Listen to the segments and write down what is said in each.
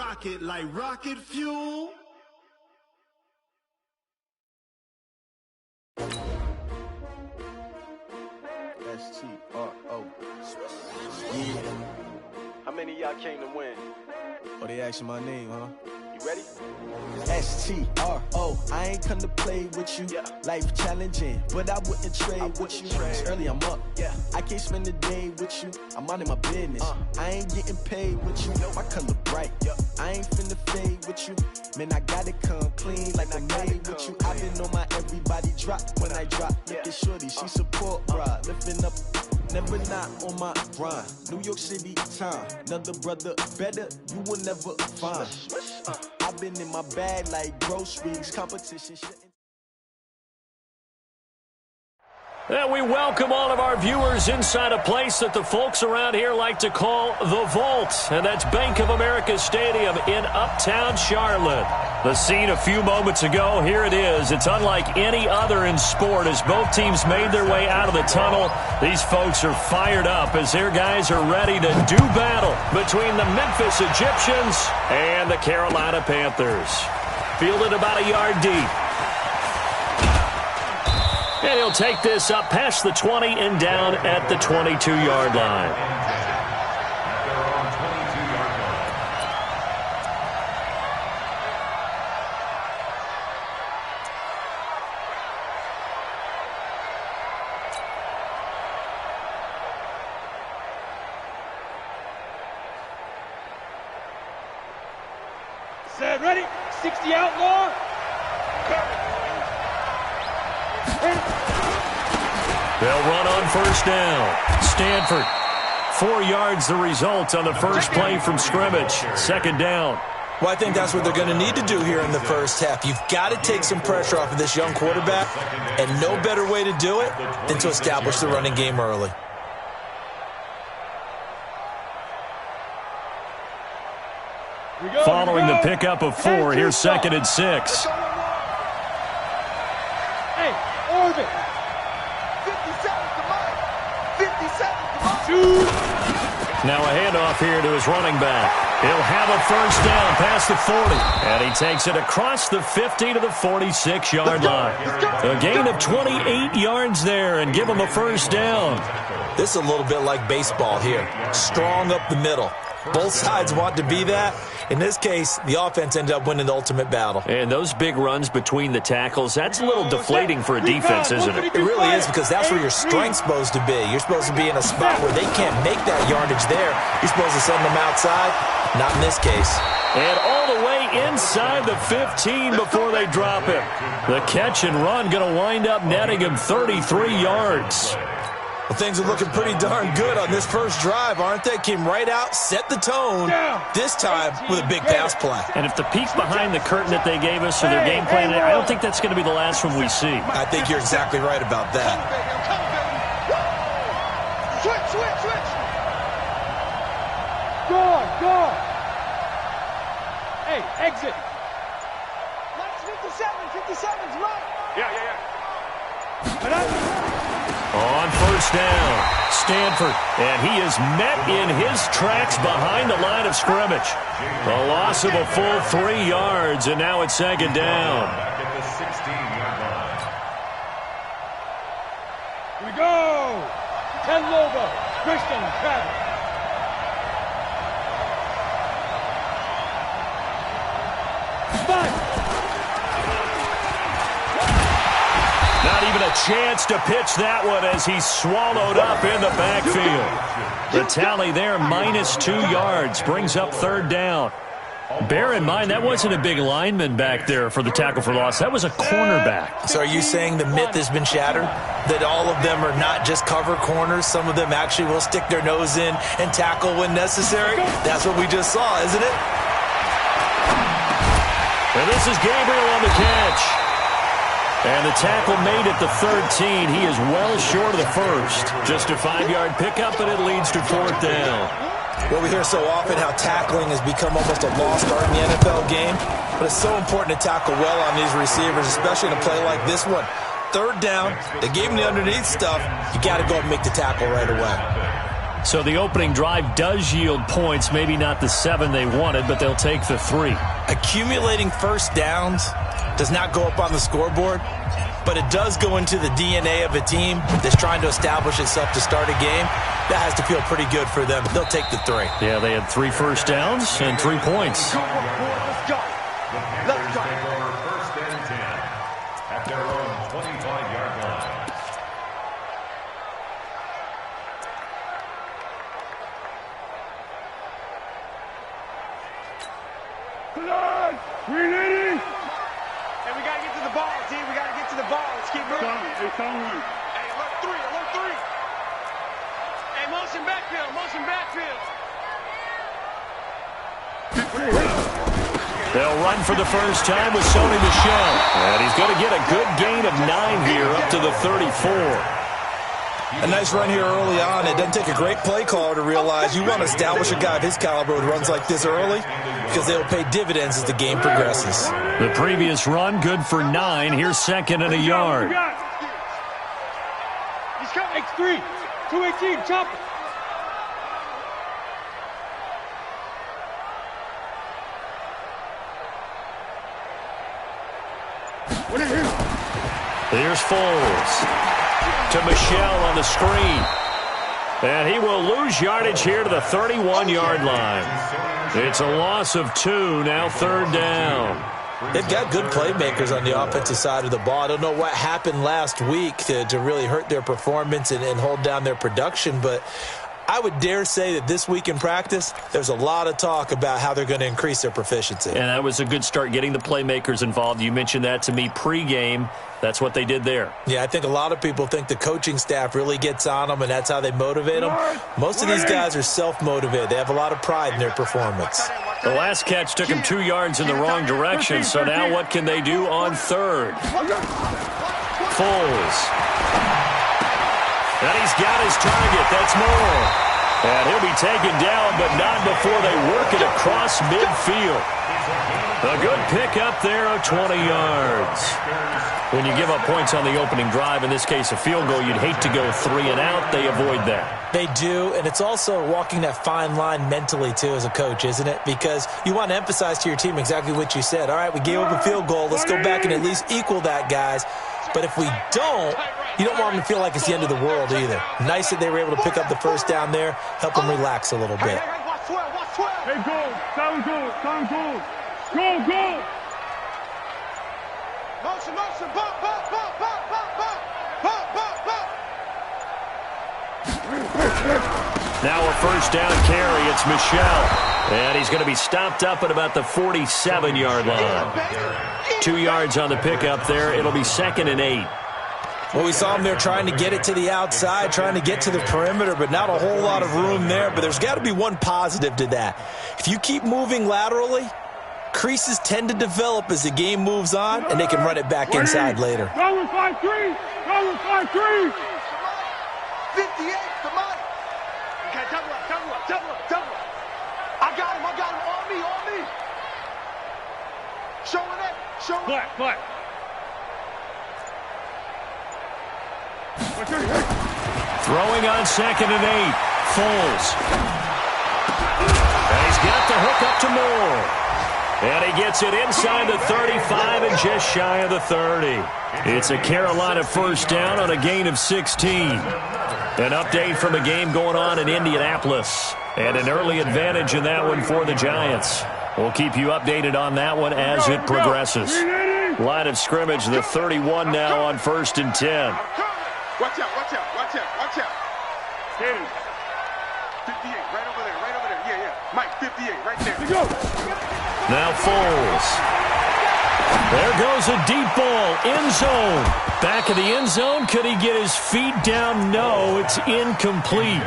rock it like rocket fuel. S-T-R-O. Yeah. How many of y'all came to win? Oh, they asking my name, huh? You ready? S-T-R-O. I ain't come to play with you. Yeah. Life challenging, but I wouldn't trade with you. It's early, I'm up. Yeah. I can't spend the day with you. I'm out in my business. I ain't getting paid with you. My color bright. I ain't finna fade with you. Man, I gotta come clean like I made with you. I've been on my everybody drop when I drop. Look at shorty, she support, bruh. Lifting up. Never not on my grind. New York City time. Another brother better, you will never find. I've been in my bag like groceries. Competition shouldn't. And we welcome all of our viewers inside a place that the folks around here like to call the Vault. And that's Bank of America Stadium in Uptown Charlotte. The scene a few moments ago, here it is. It's unlike any other in sport as both teams made their way out of the tunnel. These folks are fired up as their guys are ready to do battle between the Memphis Egyptians and the Carolina Panthers. Fielded about a yard deep. And he'll take this up past the 20 and down at the 22-yard line. Set, ready, 60 outlaw. They'll run on first down. Stanford, 4 yards the result on the first play from scrimmage. Second down. Well, I think that's what they're going to need to do here in the first half. You've got to take some pressure off of this young quarterback, and no better way to do it than to establish the running game early. Following the pickup of 4, here's 2nd and 6. Hey, orbit. 57 to Mike. 57 to Mike. Now a handoff here to his running back. He'll have a first down past the 40. And he takes it across the 50 to the 46-yard line. A gain of 28 yards there and give him a first down. This is a little bit like baseball here. Strong up the middle. Both sides want to be that. In this case, the offense ended up winning the ultimate battle. And those big runs between the tackles, that's a little deflating for a defense, isn't it? It really is, because that's where your strength's supposed to be. You're supposed to be in a spot where they can't make that yardage there. You're supposed to send them outside. Not in this case. And all the way inside the 15 before they drop him. The catch and run going to wind up netting him 33 yards. Well, things are looking pretty darn good on this first drive, aren't they? Came right out, set the tone, this time with a big pass play. And if the peek behind the curtain that they gave us for their game plan, I don't think that's going to be the last one we see. I think you're exactly right about that. Switch. Go. Hey, exit. Let's 57's right. Yeah. On first down, Stanford, and he is met in his tracks behind the line of scrimmage. A loss of a full 3 yards, and now it's 2nd down. Here we go. Ted Lobo, Christian Travis. Not even a chance to pitch that one as he's swallowed up in the backfield. The tally there, -2 yards, brings up 3rd down. Bear in mind, that wasn't a big lineman back there for the tackle for loss. That was a cornerback. So are you saying the myth has been shattered? That all of them are not just cover corners? Some of them actually will stick their nose in and tackle when necessary? That's what we just saw, isn't it? And this is Gabriel on the catch. And the tackle made at the 13. He is well short of the first. Just a 5-yard pickup, and it leads to 4th down. Well, we hear so often how tackling has become almost a lost art in the NFL game. But it's so important to tackle well on these receivers, especially in a play like this one. 3rd down, they gave him the underneath stuff. You got to go and make the tackle right away. So the opening drive does yield points, maybe not the 7 they wanted, but they'll take the 3. Accumulating first downs does not go up on the scoreboard, but it does go into the DNA of a team that's trying to establish itself to start a game. That has to feel pretty good for them. They'll take the 3. Yeah, they had 3 first downs and 3 points. Let's go. Let's go. First and 10 at their own 25-yard line. Ready? Hey, we gotta get to the ball, team. We gotta get to the ball. Let's keep moving. Hey, alert 3, alert 3. Hey, motion backfield, motion backfield. They'll run for the first time with Sony Michel. And he's going to get a good gain of 9 here up to the 34. A nice run here early on. It doesn't take a great play caller to realize you want to establish a guy of his caliber who runs like this early because they'll pay dividends as the game progresses. The previous run, good for 9. Here's second and a yard. He's got X3. 218, chop it. Here's Foles to Michel on the screen. And he will lose yardage here to the 31-yard line. It's a loss of 2, now 3rd down. They've got good playmakers on the offensive side of the ball. I don't know what happened last week to really hurt their performance and hold down their production, but I would dare say that this week in practice, there's a lot of talk about how they're going to increase their proficiency. And that was a good start, getting the playmakers involved. You mentioned that to me pregame. That's what they did there. Yeah, I think a lot of people think the coaching staff really gets on them, and that's how they motivate them. Most of these guys are self-motivated. They have a lot of pride in their performance. The last catch took him 2 yards in the wrong direction, so now what can they do on 3rd? Foles. And he's got his target. That's Moore. And he'll be taken down, but not before they work it across midfield. A good pick up there of 20 yards. When you give up points on the opening drive, in this case a field goal, you'd hate to go 3 and out. They avoid that. They do, and it's also walking that fine line mentally, too, as a coach, isn't it? Because you want to emphasize to your team exactly what you said. All right, we gave up a field goal. Let's go back and at least equal that, guys. But if we don't, you don't want them to feel like it's the end of the world either. Nice that they were able to pick up the first down there, help them relax a little bit. Hey, go. Sound good. Sound good. Go. Motion, motion, bump, bump, bump, bump, bump, bump, bump, bump, bump. Now a first down carry. It's Michel. And he's going to be stopped up at about the 47-yard line. 2 yards on the pickup there. It'll be 2nd and 8. Well, we saw him there trying to get it to the outside, trying to get to the perimeter, but not a whole lot of room there. But there's got to be one positive to that. If you keep moving laterally, creases tend to develop as the game moves on, and they can run it back inside later. Go with 5-3. Go with 5-3. 58, come on. Okay, double up. I got him. On me. Showing it. Black. Throwing on 2nd and 8. Foles. And he's got the hook up to Moore. And he gets it inside the 35 and just shy of the 30. It's a Carolina first down on a gain of 16. An update from a game going on in Indianapolis. And an early advantage in that one for the Giants. We'll keep you updated on that one as it progresses. Line of scrimmage, the 31 now on 1st and 10. Watch out. 58, right over there. Yeah. Mike, 58, right there. Go. Now Foles. There goes a deep ball, end zone. Back of the end zone, could he get his feet down? No, it's incomplete.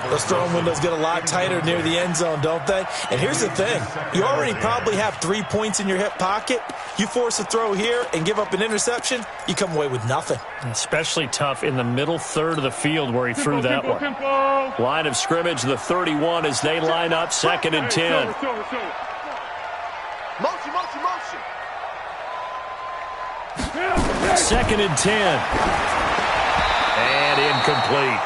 Those throwing windows get a lot tighter near the end zone, don't they? And here's the thing. You already probably have 3 points in your hip pocket. You force a throw here and give up an interception, you come away with nothing. Especially tough in the middle third of the field where he threw that one. Line of scrimmage, the 31 as they line up, 2nd and 10. Motion. 2nd and 10. And incomplete.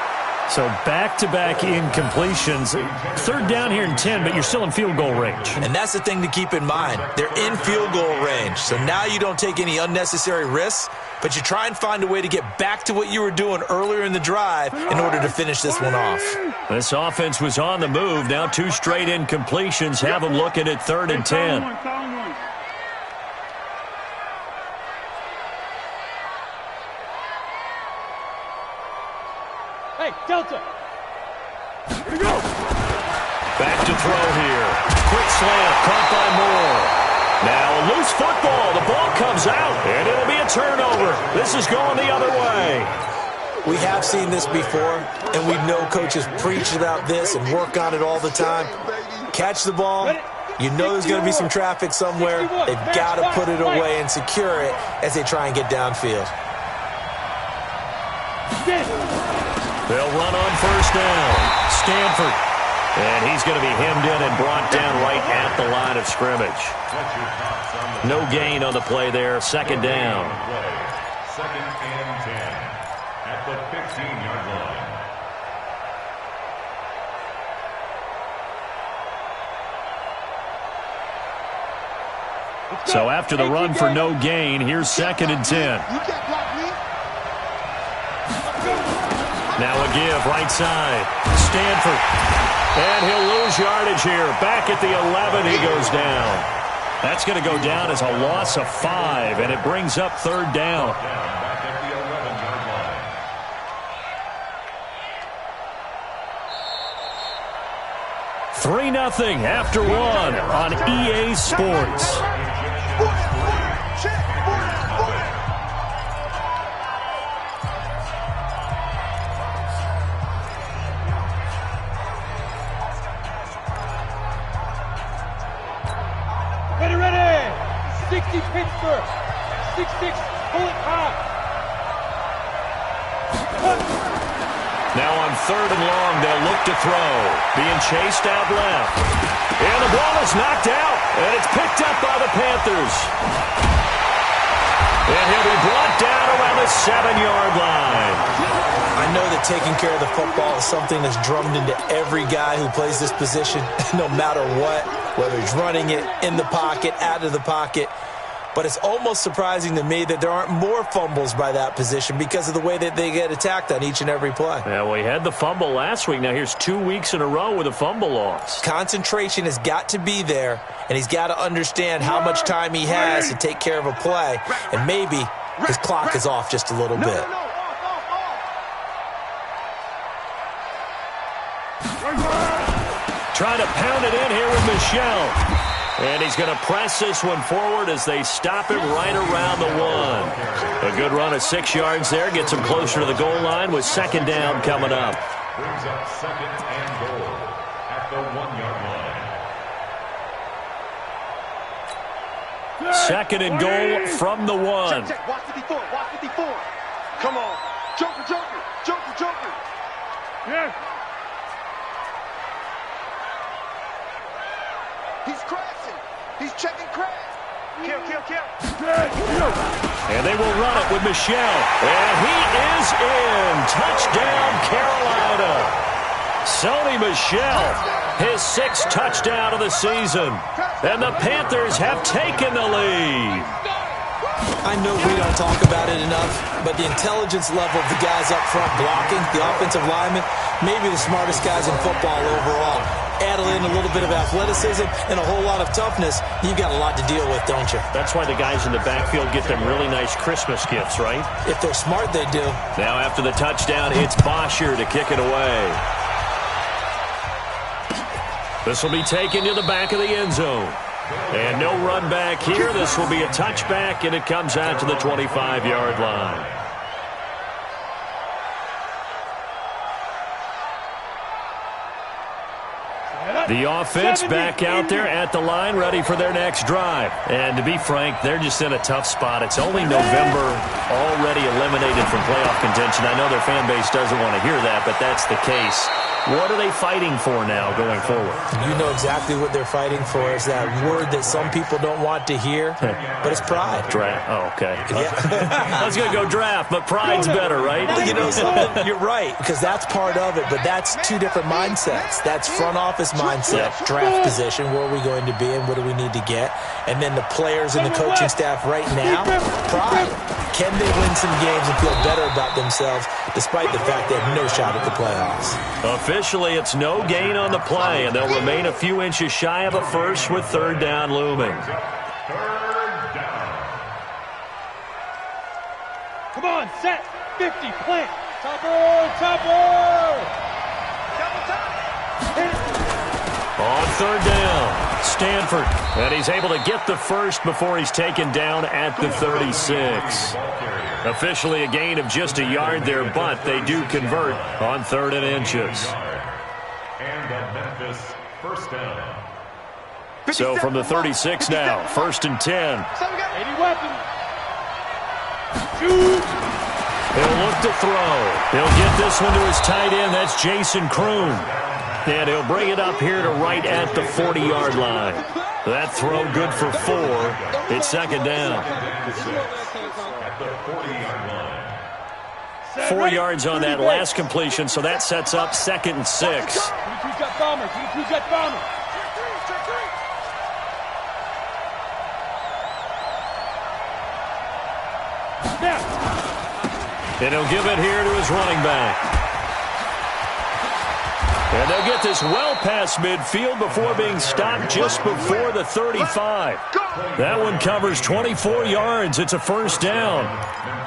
So back-to-back incompletions. Third down here and 10, but you're still in field goal range. And that's the thing to keep in mind. They're in field goal range. So now you don't take any unnecessary risks, but you try and find a way to get back to what you were doing earlier in the drive in order to finish this one off. This offense was on the move. Now 2 straight incompletions have them looking at 3rd and 10. Hey, Delta. Here we go. Back to throw here. Quick slant, caught by Moore. Now a loose football. The ball comes out, and it'll be a turnover. This is going the other way. We have seen this before, and we know coaches preach about this and work on it all the time. Catch the ball. You know there's going to be some traffic somewhere. They've got to put it away and secure it as they try and get downfield. They'll run on first down. Stanford. And he's going to be hemmed in and brought down right at the line of scrimmage. No gain on the play there. 2nd down. 2nd and 10 at the 15-yard line. So after the run for no gain, here's 2nd and 10. Now a give, right side. Stanford. And he'll lose yardage here. Back at the 11, he goes down. That's going to go down as a loss of 5, and it brings up 3rd down. Back at the 11-yard line. 3-0 after 1 on EA Sports. Ready. 60 Pittsburgh. 6-6. Pull it high. Now on 3rd and long, they'll look to throw. Being chased out left. And the ball is knocked out. And it's picked up by the Panthers. And he'll be brought down around the 7-yard line. I know that taking care of the football is something that's drummed into every guy who plays this position, no matter what, whether he's running it, in the pocket, out of the pocket. But it's almost surprising to me that there aren't more fumbles by that position because of the way that they get attacked on each and every play. Yeah, well, he had the fumble last week. Now here's 2 weeks in a row with a fumble loss. Concentration has got to be there, and he's got to understand how much time he has to take care of a play. And maybe his clock is off just a little bit. Trying to pound it in here with Michelle. And he's going to press this one forward as they stop him right around the 1. A good run of 6 yards there. Gets him closer to the goal line with 2nd down coming up. Brings up 2nd and goal at the 1-yard line. 2nd and goal from the 1. Check. Watch 54. Watch 54. Come on. Joker. Yes. He's crashing. He's checking crash. Kill. And they will run it with Michelle. And he is in. Touchdown, Carolina. Sony Michel, his 6th touchdown of the season. And the Panthers have taken the lead. I know we don't talk about it enough, but the intelligence level of the guys up front blocking, the offensive linemen, maybe the smartest guys in football overall. Add in a little bit of athleticism and a whole lot of toughness, you've got a lot to deal with, don't you? That's why the guys in the backfield get them really nice Christmas gifts, right? If they're smart, they do. Now after the touchdown, it's Bosher to kick it away. This will be taken to the back of the end zone. And no run back here. This will be a touchback, and it comes out to the 25-yard line. The offense back out there at the line, ready for their next drive. And to be frank, they're just in a tough spot. It's only November, already eliminated from playoff contention. I know their fan base doesn't want to hear that, but that's the case. What are they fighting for now going forward? You know exactly what they're fighting for. Is that word that some people don't want to hear, but it's pride. Draft. Oh, okay. Yeah. I was going to go draft, but pride's better, right? You know something? You're right, because that's part of it, but that's two different mindsets. That's front office mindset, draft position, where are we going to be and what do we need to get? And then the players and the coaching staff right now, pride. Can they win some games and feel better about themselves despite the fact they have no shot at the playoffs? Officially, it's no gain on the play, and they'll remain a few inches shy of a first with third down looming. Come on, set. 50, plant. Topper. On third down, Stanford. And he's able to get the first before he's taken down at the 36. Officially a gain of just a yard there, but they do convert on 3rd and inches. And the Memphis first down. So from the 36 now, 1st and 10. 80 weapons. He'll look to throw. He'll get this one to his tight end. That's Jason Kroon. And he'll bring it up here to right at the 40-yard line. That throw good for 4. It's 2nd down. At the 40-yard line. 4 yards on that last completion, so that sets up 2nd and 6. And he'll give it here to his running back. And they'll get this well past midfield before being stopped just before the 35. That one covers 24 yards. It's a first down.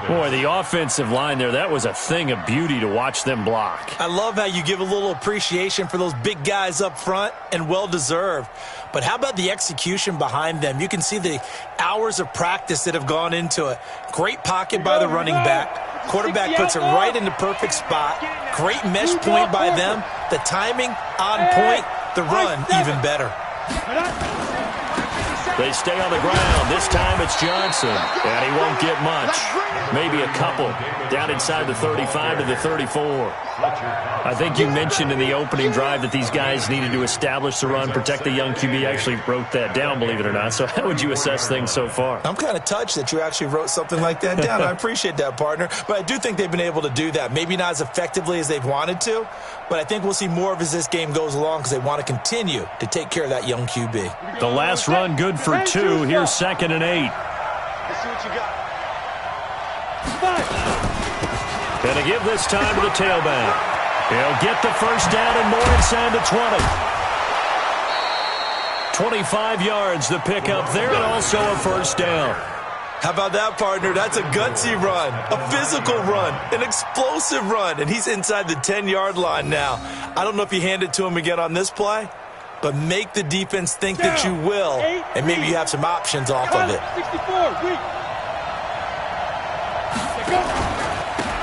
Boy, the offensive line there, that was a thing of beauty to watch them block. I love how you give a little appreciation for those big guys up front, and well-deserved. But how about the execution behind them? You can see the hours of practice that have gone into it. Great pocket by the running back. Quarterback puts it right in the perfect spot. Great mesh point by them. The timing on point. The run even better. They stay on the ground. This time it's Johnson, and he won't get much. Maybe a couple down inside the 35 to the 34. I think you mentioned in the opening drive that these guys needed to establish the run, protect the young QB. I actually wrote that down, believe it or not. So how would you assess things so far? I'm kind of touched that you actually wrote something like that down. I appreciate that, partner. But I do think they've been able to do that. Maybe not as effectively as they've wanted to, but I think we'll see more of as this game goes along because they want to continue to take care of that young QB. The last run good for 2. Here's 2nd and 8. Let's see what you got. Gonna give this time to the tailback. He'll get the first down and more inside the 20. 25 yards the pickup there, and also a first down. How about that, partner? That's a gutsy run, a physical run, an explosive run, and he's inside the 10-yard line now. I don't know if you hand it to him again on this play, but make the defense think that you will, and maybe you have some options off of it. 64, weak.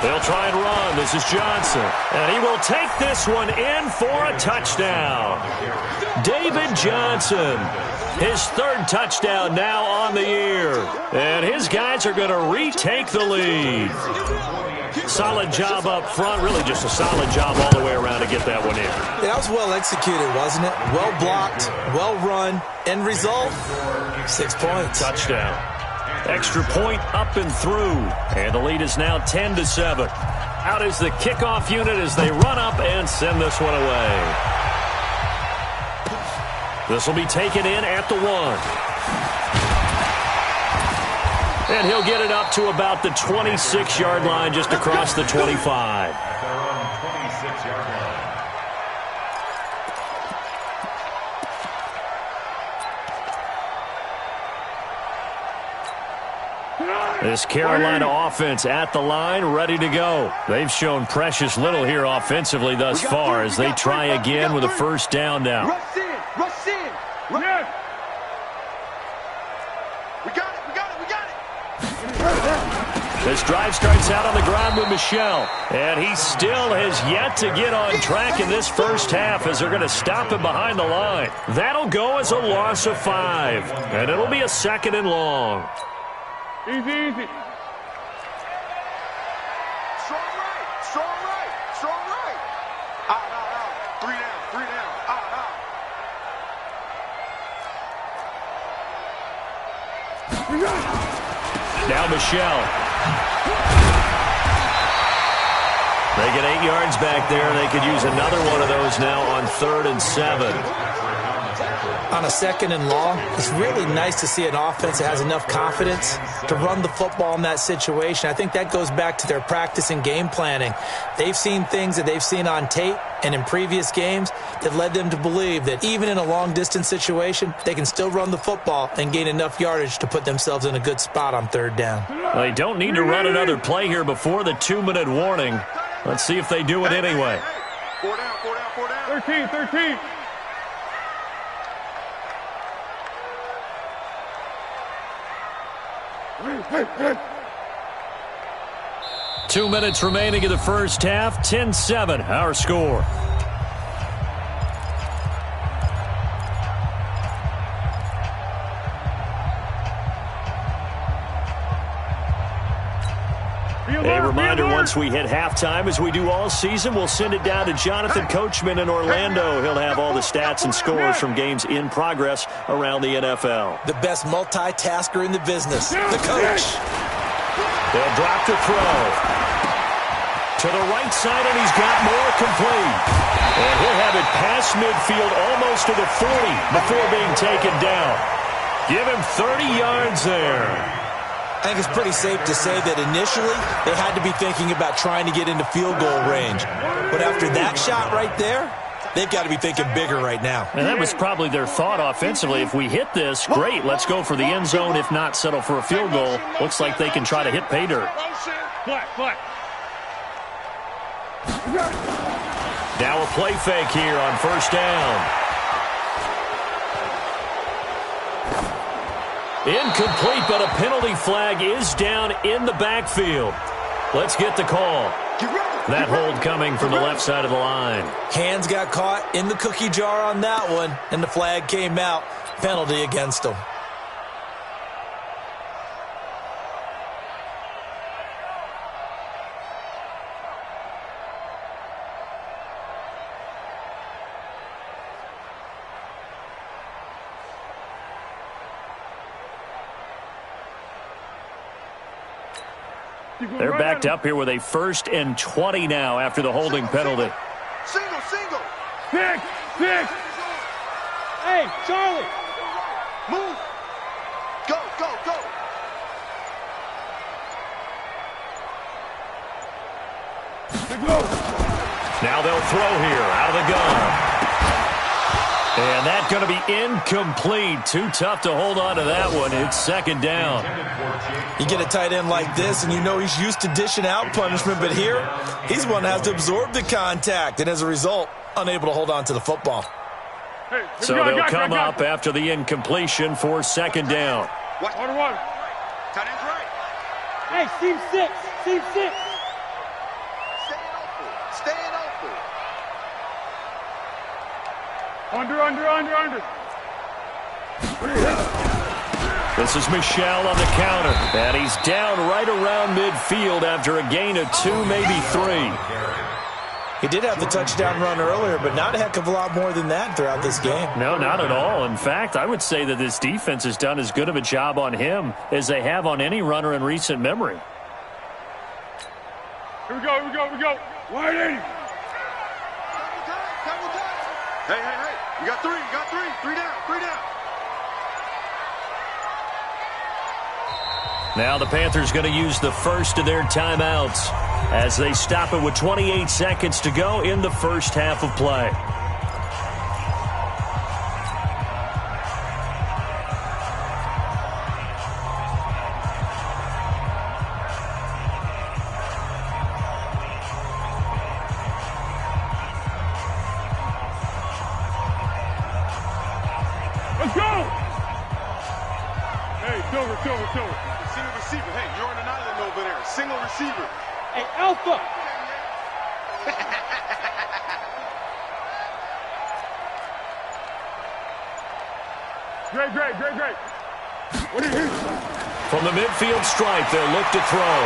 They'll try and run. This is Johnson. And he will take this one in for a touchdown. David Johnson, his 3rd touchdown now on the year. And his guys are going to retake the lead. Solid job up front. Really just a solid job all the way around to get that one in. That was well executed, wasn't it? Well blocked, well run. End result, 6 points. Touchdown. Extra point up and through. And the lead is now 10-7. Out is the kickoff unit as they run up and send this one away. This will be taken in at the 1. And he'll get it up to about the 26-yard line, just across the 25. At their own 26-yard line. This Carolina offense at the line, ready to go. They've shown precious little here offensively thus far as they try again with a first down now. Rush in. Yes. We got it. This drive starts out on the ground with Michel. And he still has yet to get on track in this first half as they're going to stop him behind the line. That'll go as a loss of 5. And it'll be a 2nd and long. Easy, easy. Strong right, strong right, strong right. Out, out, out. 3 down, 3 down. Out, out. Now Michel. They get 8 yards back there. They could use another one of those now on 3rd and 7. On a 2nd and long, it's really nice to see an offense that has enough confidence to run the football in that situation. I think that goes back to their practice and game planning. They've seen things that they've seen on tape and in previous games that led them to believe that even in a long-distance situation, they can still run the football and gain enough yardage to put themselves in a good spot on 3rd down. They don't need to run another play here before the 2-minute warning. Let's see if they do it anyway. 4 down, 4 down, 4 down. 13, 13. Hey. 2 minutes remaining in the first half. 10-7, our score. A reminder, once we hit halftime, as we do all season, we'll send it down to Jonathan Coachman in Orlando. He'll have all the stats and scores from games in progress around the NFL. The best multitasker in the business, the coach. They'll drop the throw. To the right side, and he's got more complete. And he'll have it past midfield, almost to the 40, before being taken down. Give him 30 yards there. I think it's pretty safe to say that initially they had to be thinking about trying to get into field goal range. But after that shot right there, they've got to be thinking bigger right now. And that was probably their thought offensively. If we hit this, great, let's go for the end zone. If not, settle for a field goal. Looks like they can try to hit pay dirt. Flat. Now a play fake here on 1st down. Incomplete, but a penalty flag is down in the backfield. Let's get the call. That hold coming from the left side of the line. Hands got caught in the cookie jar on that one, and the flag came out. Penalty against them. They're backed up here with a 1st and 20 now after the holding penalty. Single. 6. Hey, Charlie. Move. Go. Now they'll throw here out of the gun. And that's going to be incomplete. Too tough to hold on to that one. It's 2nd down. You get a tight end like this, and you know he's used to dishing out punishment, but here, he's one that has to absorb the contact, and as a result, unable to hold on to the football. So they'll come up after the incompletion for 2nd down. Watch. 1-1. Tight end's right. Hey, seam 6. Staying open. Under. This is Michel on the counter. And he's down right around midfield after a gain of 2, maybe 3. He did have the touchdown run earlier, but not a heck of a lot more than that throughout this game. No, not at all. In fact, I would say that this defense has done as good of a job on him as they have on any runner in recent memory. Here we go. Wide 80. Hey. You got 3. 3 down. Now the Panthers going to use the first of their timeouts as they stop it with 28 seconds to go in the first half of play. Let's go! Hey, Silver. Single receiver. Hey, you're on an island over there. Single receiver. Hey, Alpha. Great. What are you? From the midfield stripe, they'll look to throw.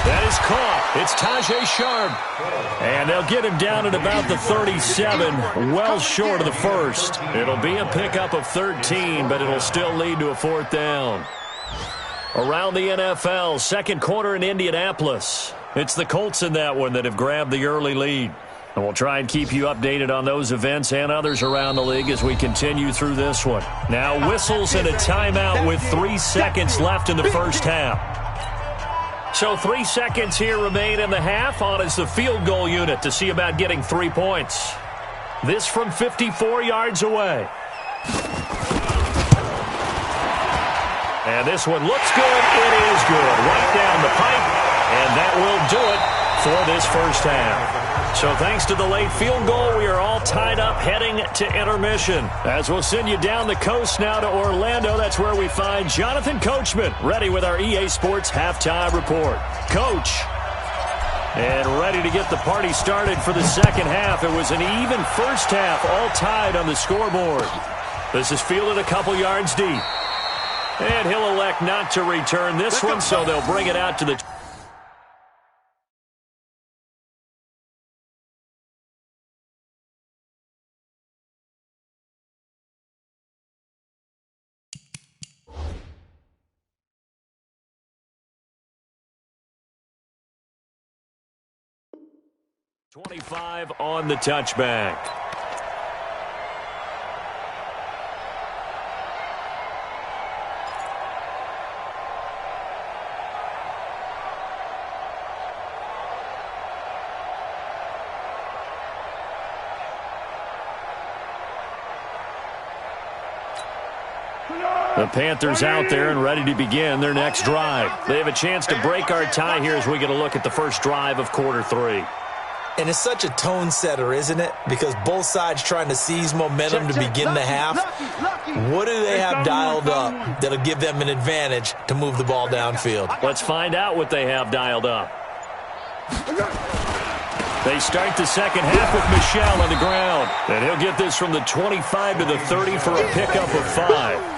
That is caught. It's Tajay Sharp. And they'll get him down at about the 37, well short of the first. It'll be a pickup of 13, but it'll still lead to a fourth down. Around the NFL, second quarter in Indianapolis. It's the Colts in that one that have grabbed the early lead. And we'll try and keep you updated on those events and others around the league as we continue through this one. Now whistles and a timeout with 3 seconds left in the first half. So 3 seconds here remain in the half. On is the field goal unit to see about getting 3 points. This from 54 yards away. And this one looks good. It is good. Right down the pipe. And that will do it for this first half. So thanks to the late field goal, we are all tied up heading to intermission. As we'll send you down the coast now to Orlando, that's where we find Jonathan Coachman, ready with our EA Sports halftime report. Coach, and ready to get the party started for the second half. It was an even first half, all tied on the scoreboard. This is fielded a couple yards deep. And he'll elect not to return this one, so they'll bring it out to the 25 on the touchback. The Panthers out there and ready to begin their next drive. They have a chance to break our tie here as we get a look at the first drive of quarter 3. And it's such a tone setter, isn't it? Because both sides trying to seize momentum to begin the half. What do they have dialed up that'll give them an advantage to move the ball downfield? Let's find out what they have dialed up. They start the second half with Michel on the ground. And he'll get this from the 25 to the 30 for a pickup of 5.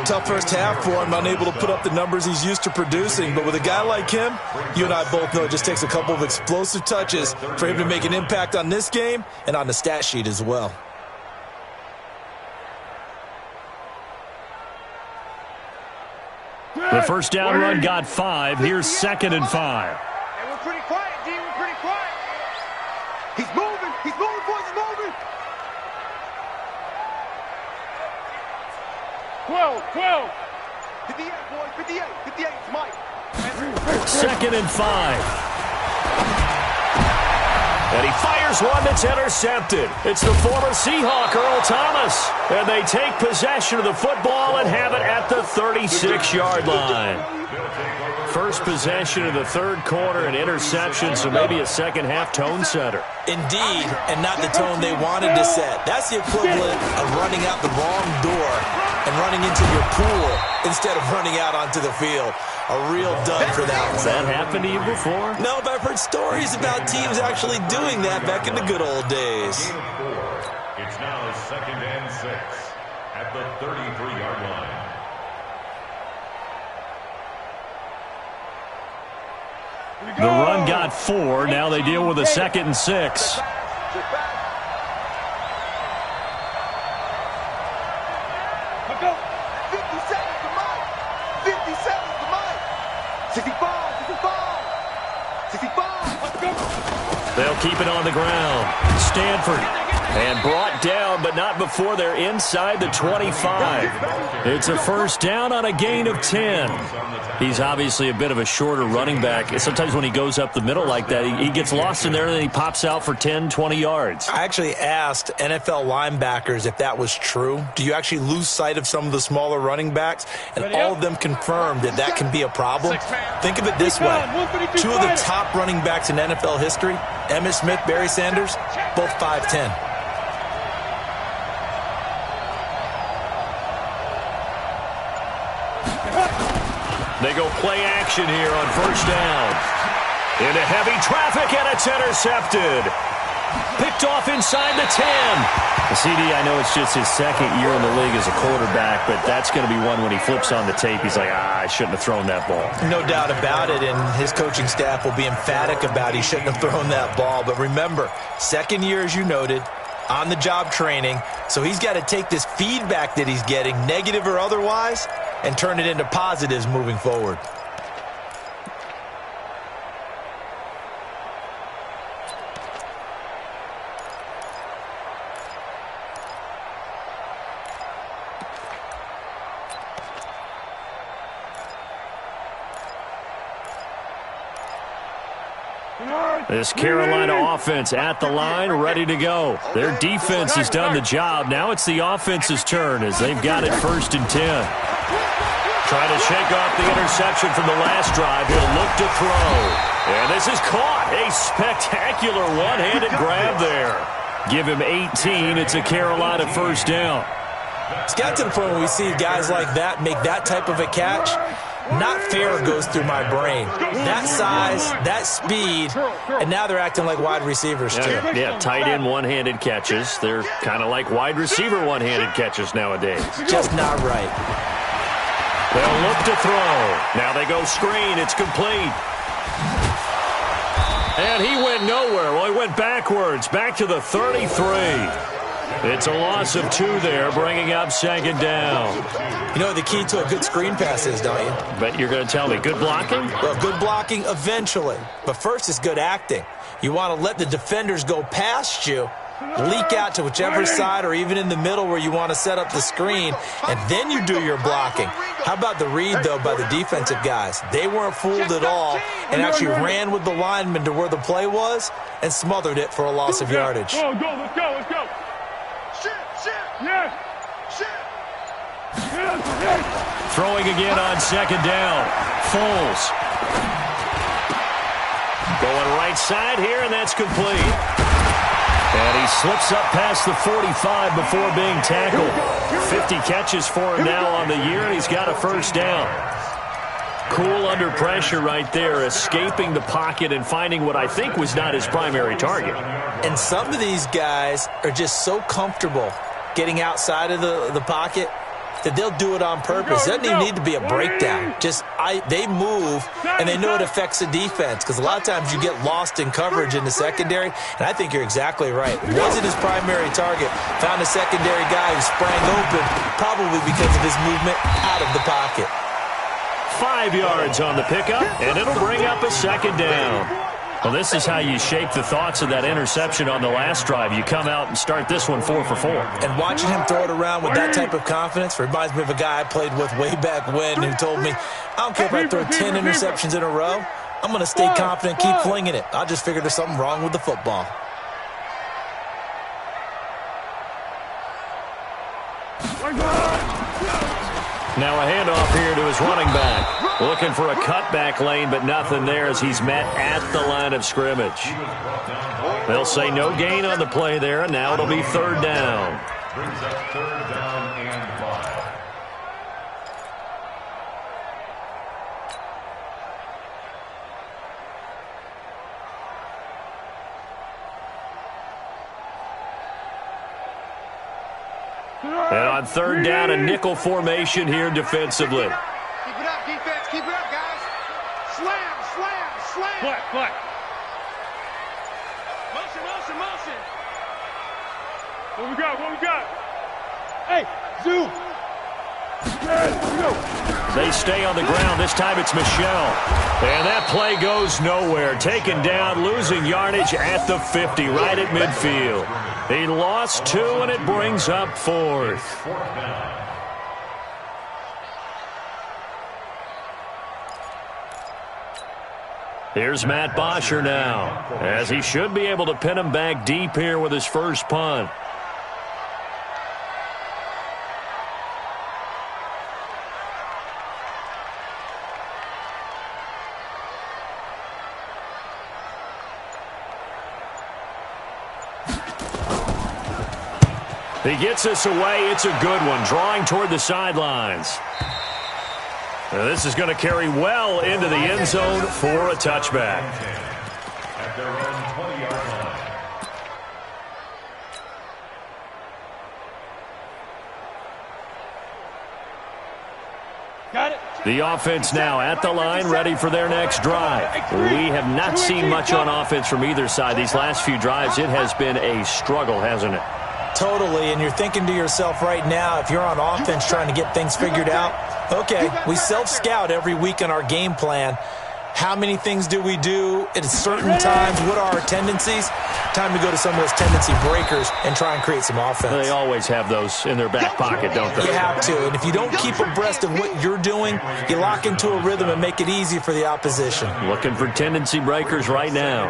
Tough first half for him, unable to put up the numbers he's used to producing. But with a guy like him, you and I both know it just takes a couple of explosive touches for him to make an impact on this game and on the stat sheet as well. The first down run got 5. Here's 2nd and 5. And we're pretty quiet, D. We're pretty quiet. He's moving. He's moving, boys. He's moving. 12. 58, boys. 58. 58. It's Mike. 2nd and 5. And he fires one that's intercepted. It's the former Seahawk, Earl Thomas. And they take possession of the football and have it at the 36-yard line. First possession of the third quarter, an interception, so maybe a second-half tone setter. Indeed, and not the tone they wanted to set. That's the equivalent of running out the wrong door and running into your pool instead of running out onto the field. A real dud for that one. Has that happened to you before? No, but I've heard stories about teams actually doing that back in the good old days. It's now 2nd and 6 at the 33-yard line. The run got 4. Now they deal with a 2nd and 6. They'll keep it on the ground. Stanford. And brought down, but not before they're inside the 25. It's a first down on a gain of 10. He's obviously a bit of a shorter running back. Sometimes when he goes up the middle like that, he gets lost in there and then he pops out for 10, 20 yards. I actually asked NFL linebackers if that was true. Do you actually lose sight of some of the smaller running backs? And all of them confirmed that that can be a problem. Think of it this way. 2 of the top running backs in NFL history, Emmitt Smith, Barry Sanders, both 5'10". They go play action here on first down. Into heavy traffic, and it's intercepted. Picked off inside the 10. CD, I know it's just his second year in the league as a quarterback, but that's going to be one when he flips on the tape. He's like, I shouldn't have thrown that ball. No doubt about it, and his coaching staff will be emphatic about he shouldn't have thrown that ball. But remember, second year, as you noted, on-the-job training, so he's got to take this feedback that he's getting, negative or otherwise, and turn it into positives moving forward. This Carolina offense at the line, ready to go. Their defense has done the job. Now it's the offense's turn as they've got it 1st and 10. Trying to shake off the interception from the last drive. He'll look to throw. And this is caught. A spectacular one-handed grab there. Give him 18. It's a Carolina first down. It's got to the point where we see guys like that make that type of a catch. Not fair goes through my brain. That size, that speed, and now they're acting like wide receivers too. Yeah, tight end one-handed catches. They're kind of like wide receiver one-handed catches nowadays. Just not right. They'll look to throw. Now they go screen. It's complete. And he went nowhere. Well, he went backwards, back to the 33. It's a loss of 2 there, bringing up 2nd down. You know what the key to a good screen pass is, don't you? But you're going to tell me, good blocking? Well, good blocking eventually. But first is good acting. You want to let the defenders go past you, leak out to whichever side or even in the middle where you want to set up the screen, and then you do your blocking. How about the read, though, by the defensive guys? They weren't fooled at all and actually ran with the lineman to where the play was and smothered it for a loss of yardage. Go, let's go, let's go. Yes. Throwing again on 2nd down. Foles. Going right side here, and that's complete. And he slips up past the 45 before being tackled. 50 catches for him now on the year, and he's got a first down. Cool under pressure right there, escaping the pocket and finding what I think was not his primary target. And some of these guys are just so comfortable getting outside of the pocket that they'll do it on purpose. It doesn't even need to be a breakdown. They move, and they know it affects the defense because a lot of times you get lost in coverage in the secondary, and I think you're exactly right. It wasn't his primary target. Found a secondary guy who sprang open, probably because of his movement out of the pocket. 5 yards on the pickup, and it'll bring up a 2nd down. Well, this is how you shape the thoughts of that interception on the last drive. You come out and start this one 4 for 4. And watching him throw it around with that type of confidence reminds me of a guy I played with way back when who told me, I don't care if I throw 10 interceptions in a row. I'm going to stay confident, keep flinging it. I just figured there's something wrong with the football. Now a handoff here to his running back. Looking for a cutback lane, but nothing there as he's met at the line of scrimmage. They'll say no gain on the play there, and now it'll be 3rd down. Brings up 3rd down and 5. And on 3rd down, a nickel formation here defensively. Keep it up, defense. Keep it up, guys. Slam, slam, slam. Flat. Motion. What we got? Hey, zoom. They stay on the ground. This time it's Michel. And that play goes nowhere. Taken down, losing yardage at the 50, right at midfield. He lost 2, and it brings up 4th. Here's Matt Bosher now, as he should be able to pin him back deep here with his first punt. He gets this away. It's a good one, drawing toward the sidelines. This is going to carry well into the end zone for a touchback. At their own 20-yard line. Got it. The offense now at the line, ready for their next drive. We have not seen much on offense from either side. These last few drives, it has been a struggle, hasn't it? Totally, and you're thinking to yourself right now, if you're on offense trying to get things figured out, okay, we self-scout every week on our game plan. How many things do we do at certain times? What are our tendencies? Time to go to some of those tendency breakers and try and create some offense. They always have those in their back pocket, don't they? You have to, and if you don't keep abreast of what you're doing, you lock into a rhythm and make it easy for the opposition. Looking for tendency breakers right now.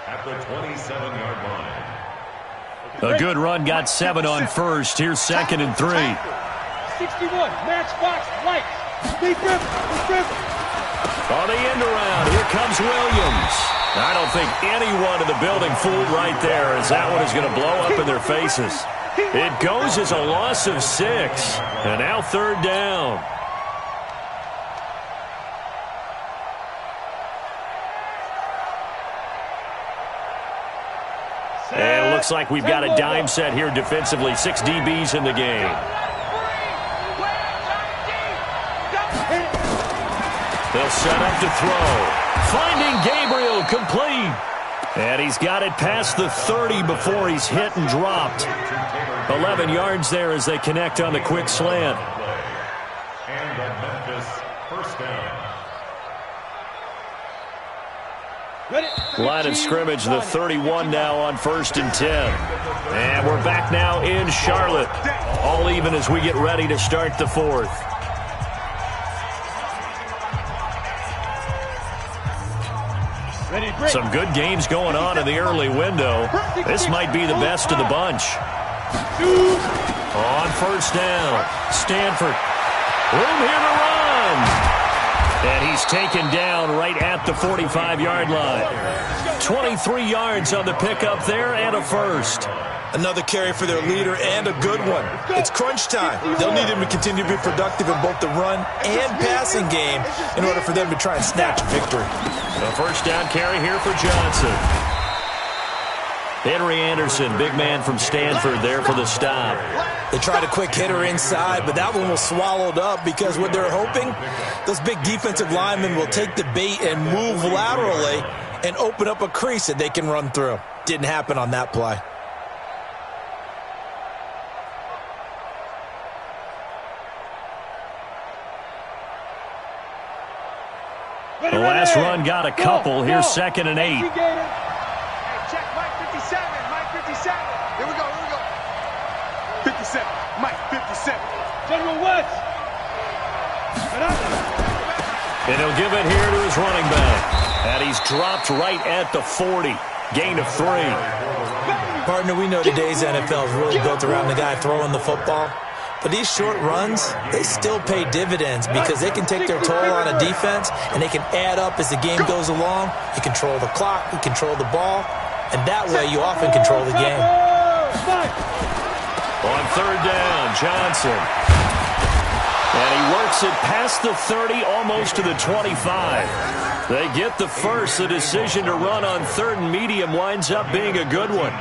At the 27-yard line. A good run, got 7 on first. Here's 2nd and 3. 61, matchbox, light. Deep rip, On the end around, here comes Williams. I don't think anyone in the building fooled right there, as that one is going to blow up in their faces. It goes as a loss of 6, and now 3rd down. And it looks like we've got a dime set here defensively. 6 DBs in the game. They'll set up to throw. Finding Gabriel, complete. And he's got it past the 30 before he's hit and dropped. 11 yards there as they connect on the quick slant. And the Memphis first down. Line of scrimmage, the 31 now on 1st and 10. And we're back now in Charlotte. All even as we get ready to start the 4th. Some good games going on in the early window. This might be the best of the bunch. On 1st down, Stanford. Room here to run. And he's taken down right at the 45-yard line. 23 yards on the pickup there and a first. Another carry for their leader and a good one. It's crunch time. They'll need him to continue to be productive in both the run and passing game in order for them to try and snatch victory. A 1st down carry here for Johnson. Henry Anderson, big man from Stanford there for the stop. They tried a quick hitter inside, but that one was swallowed up because what they're hoping, those big defensive linemen will take the bait and move laterally and open up a crease that they can run through. Didn't happen on that play. The last run got a couple. Here's 2nd and 8. Hey, check Mike 57. Mike 57. Here we go. 57. Mike 57. General West. And he'll give it here to his running back. And he's dropped right at the 40. Gain of 3. Partner, we know today's NFL is really built around the guy throwing the football. But these short runs, they still pay dividends because they can take their toll on a defense and they can add up as the game goes along. You control the clock, you control the ball, and that way you often control the game. On 3rd down, Johnson. And he works it past the 30, almost to the 25. They get the first. The decision to run on 3rd and medium winds up being a good one.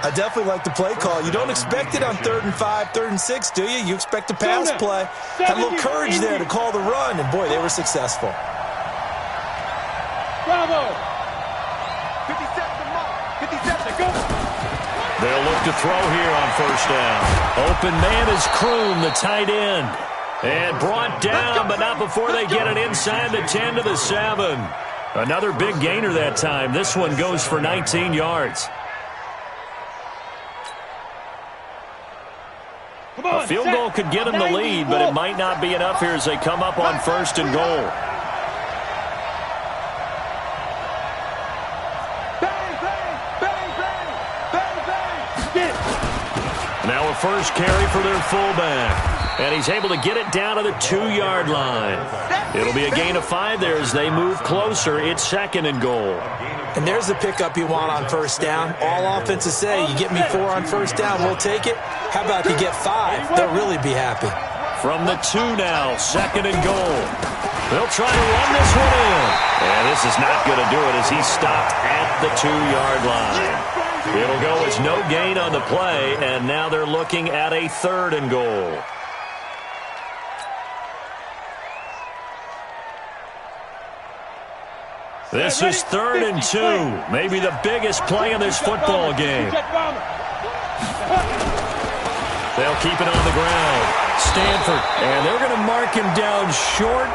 I definitely like the play call. You don't expect it on 3rd and 5, 3rd and 6, do you? You expect a pass play. Had a little courage there to call the run, and boy, they were successful. Bravo. 57 to Mark. 57 to go. They'll look to throw here on 1st down. Open man is Kroom, the tight end. And brought down, but not before they get it inside the 10 to the 7. Another big gainer that time. This one goes for 19 yards. A field goal could get them the lead, but it might not be enough here as they come up on 1st and goal. Now a first carry for their fullback. And he's able to get it down to the 2-yard line. It'll be a gain of 5 there as they move closer. It's 2nd and goal. And there's the pickup you want on 1st down. All offenses say, you get me 4 on 1st down, we'll take it. How about if you get 5? They'll really be happy. From the 2 now, 2nd and goal. They'll try to run this one in. And this is not going to do it as he's stopped at the 2-yard line. It'll go as no gain on the play, and now they're looking at a 3rd and goal. This is 3rd and 2, maybe the biggest play in this football game. They'll keep it on the ground. Stanford, and they're going to mark him down short,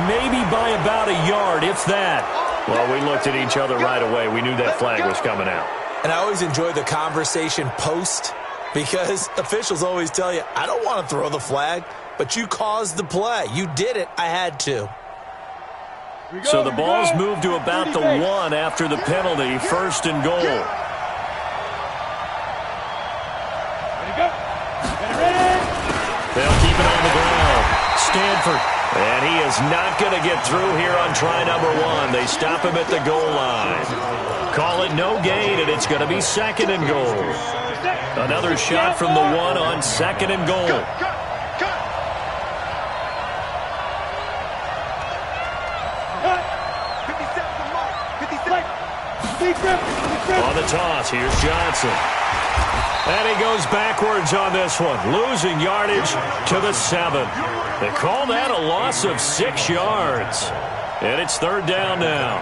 maybe by about a yard, if that. Well, we looked at each other right away. We knew that flag was coming out. And I always enjoy the conversation post because officials always tell you, I don't want to throw the flag, but you caused the play. You did it. I had to. So the ball's moved to about the 1 after the penalty, 1st and goal. They'll keep it on the ground. Stanford, and he is not going to get through here on try number 1. They stop him at the goal line. Call it no gain, and it's going to be 2nd and goal. Another shot from the 1 on 2nd and goal. On the toss, here's Johnson. And he goes backwards on this one, losing yardage to the 7. They call that a loss of 6 yards. And it's 3rd down now.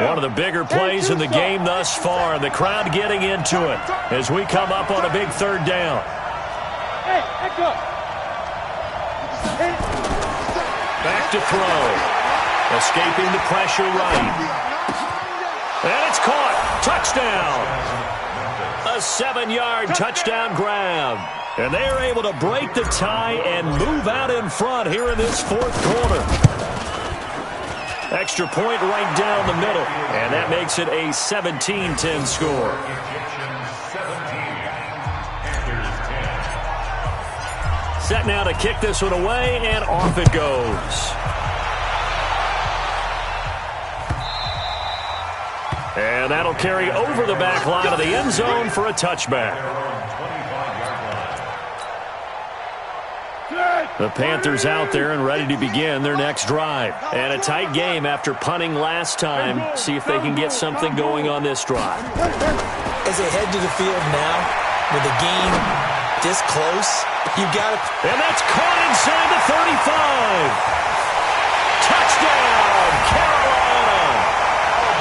One of the bigger plays in the game thus far, and the crowd getting into it as we come up on a big 3rd down. Back to throw. Escaping the pressure right. And it's caught. Touchdown. A 7-yard touchdown grab. And they are able to break the tie and move out in front here in this 4th quarter. Extra point right down the middle. And that makes it a 17-10 score. Set now to kick this one away, and off it goes. And that'll carry over the back line of the end zone for a touchback. The Panthers out there and ready to begin their next drive. And a tight game after punting last time. See if they can get something going on this drive. As they head to the field now, with the game this close, you got it. And that's caught inside the 35. Touchdown, Carolina.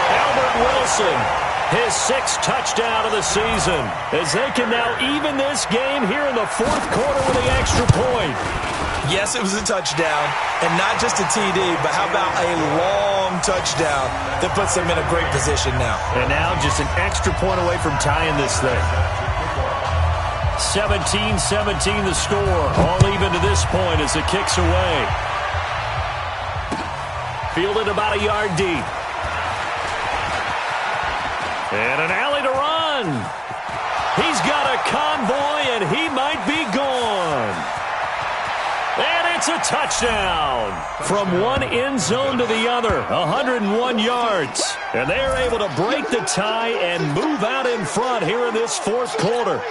Albert Wilson, his 6th touchdown of the season, as they can now even this game here in the 4th quarter with the extra point. Yes, it was a touchdown, and not just a TD, but how about a long touchdown that puts them in a great position now. And now just an extra point away from tying this thing. 17-17 the score, all even to this point as it kicks away. Fielded about a yard deep. And an alley to run. He's got a convoy, and he might be gone. And it's a touchdown. From one end zone to the other, 101 yards. And they are able to break the tie and move out in front here in this 4th quarter.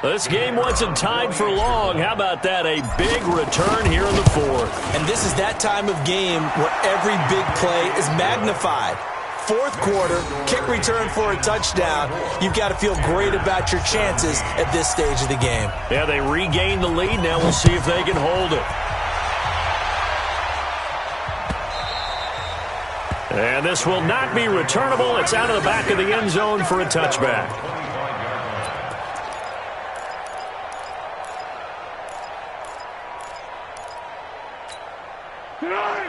This game wasn't tied for long. How about that? A big return here in the 4th. And this is that time of game where every big play is magnified. 4th quarter, kick return for a touchdown. You've got to feel great about your chances at this stage of the game. Yeah, they regained the lead. Now we'll see if they can hold it. And this will not be returnable. It's out of the back of the end zone for a touchback.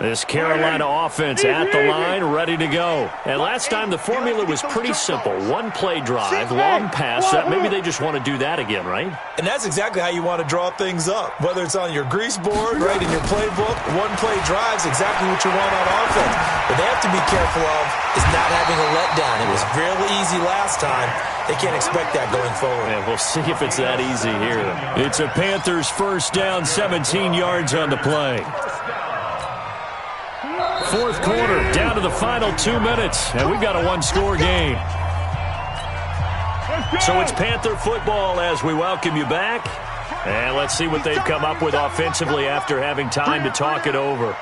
This Carolina offense at the line, ready to go. And last time the formula was pretty simple. One-play drive, long pass. Maybe they just want to do that again, right? And that's exactly how you want to draw things up. Whether it's on your grease board, right, in your playbook, one-play drive's exactly what you want on offense. What they have to be careful of is not having a letdown. It was really easy last time. They can't expect that going forward. Yeah, we'll see if it's that easy here. It's a Panthers first down, 17 yards on the play. 4th quarter, down to the final 2 minutes, and we've got a one-score game. So it's Panther football as we welcome you back. And let's see what they've come up with offensively after having time to talk it over.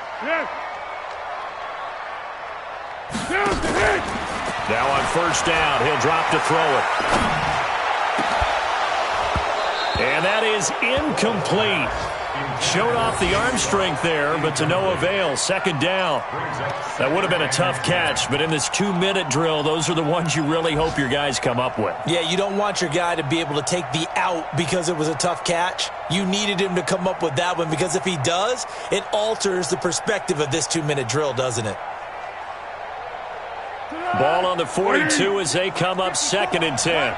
Now on first down, he'll drop to throw it. And that is incomplete. Showed off the arm strength there, but to no avail. Second down. That would have been a tough catch, but in this 2-minute drill, those are the ones you really hope your guys come up with. Yeah, you don't want your guy to be able to take the out because it was a tough catch. You needed him to come up with that one because if he does, it alters the perspective of this 2-minute drill, doesn't it? Ball on the 42 as they come up 2nd and 10.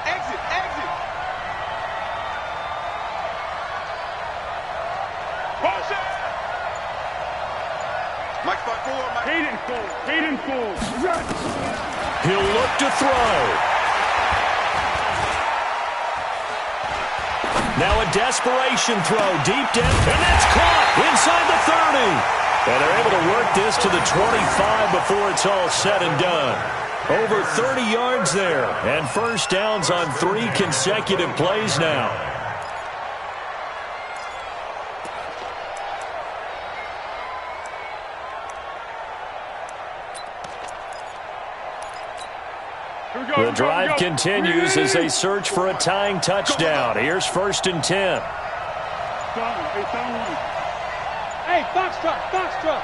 Exit. Mike spot 4. Hayden full. He'll look to throw. Now a desperation throw deep down, and that's caught inside the 30. And they're able to work this to the 25 before it's all said and done. Over 30 yards there, and first downs on 3 consecutive plays now. The drive continues as they search for a tying touchdown. Here's 1st and 10. Hey, Foxtrot.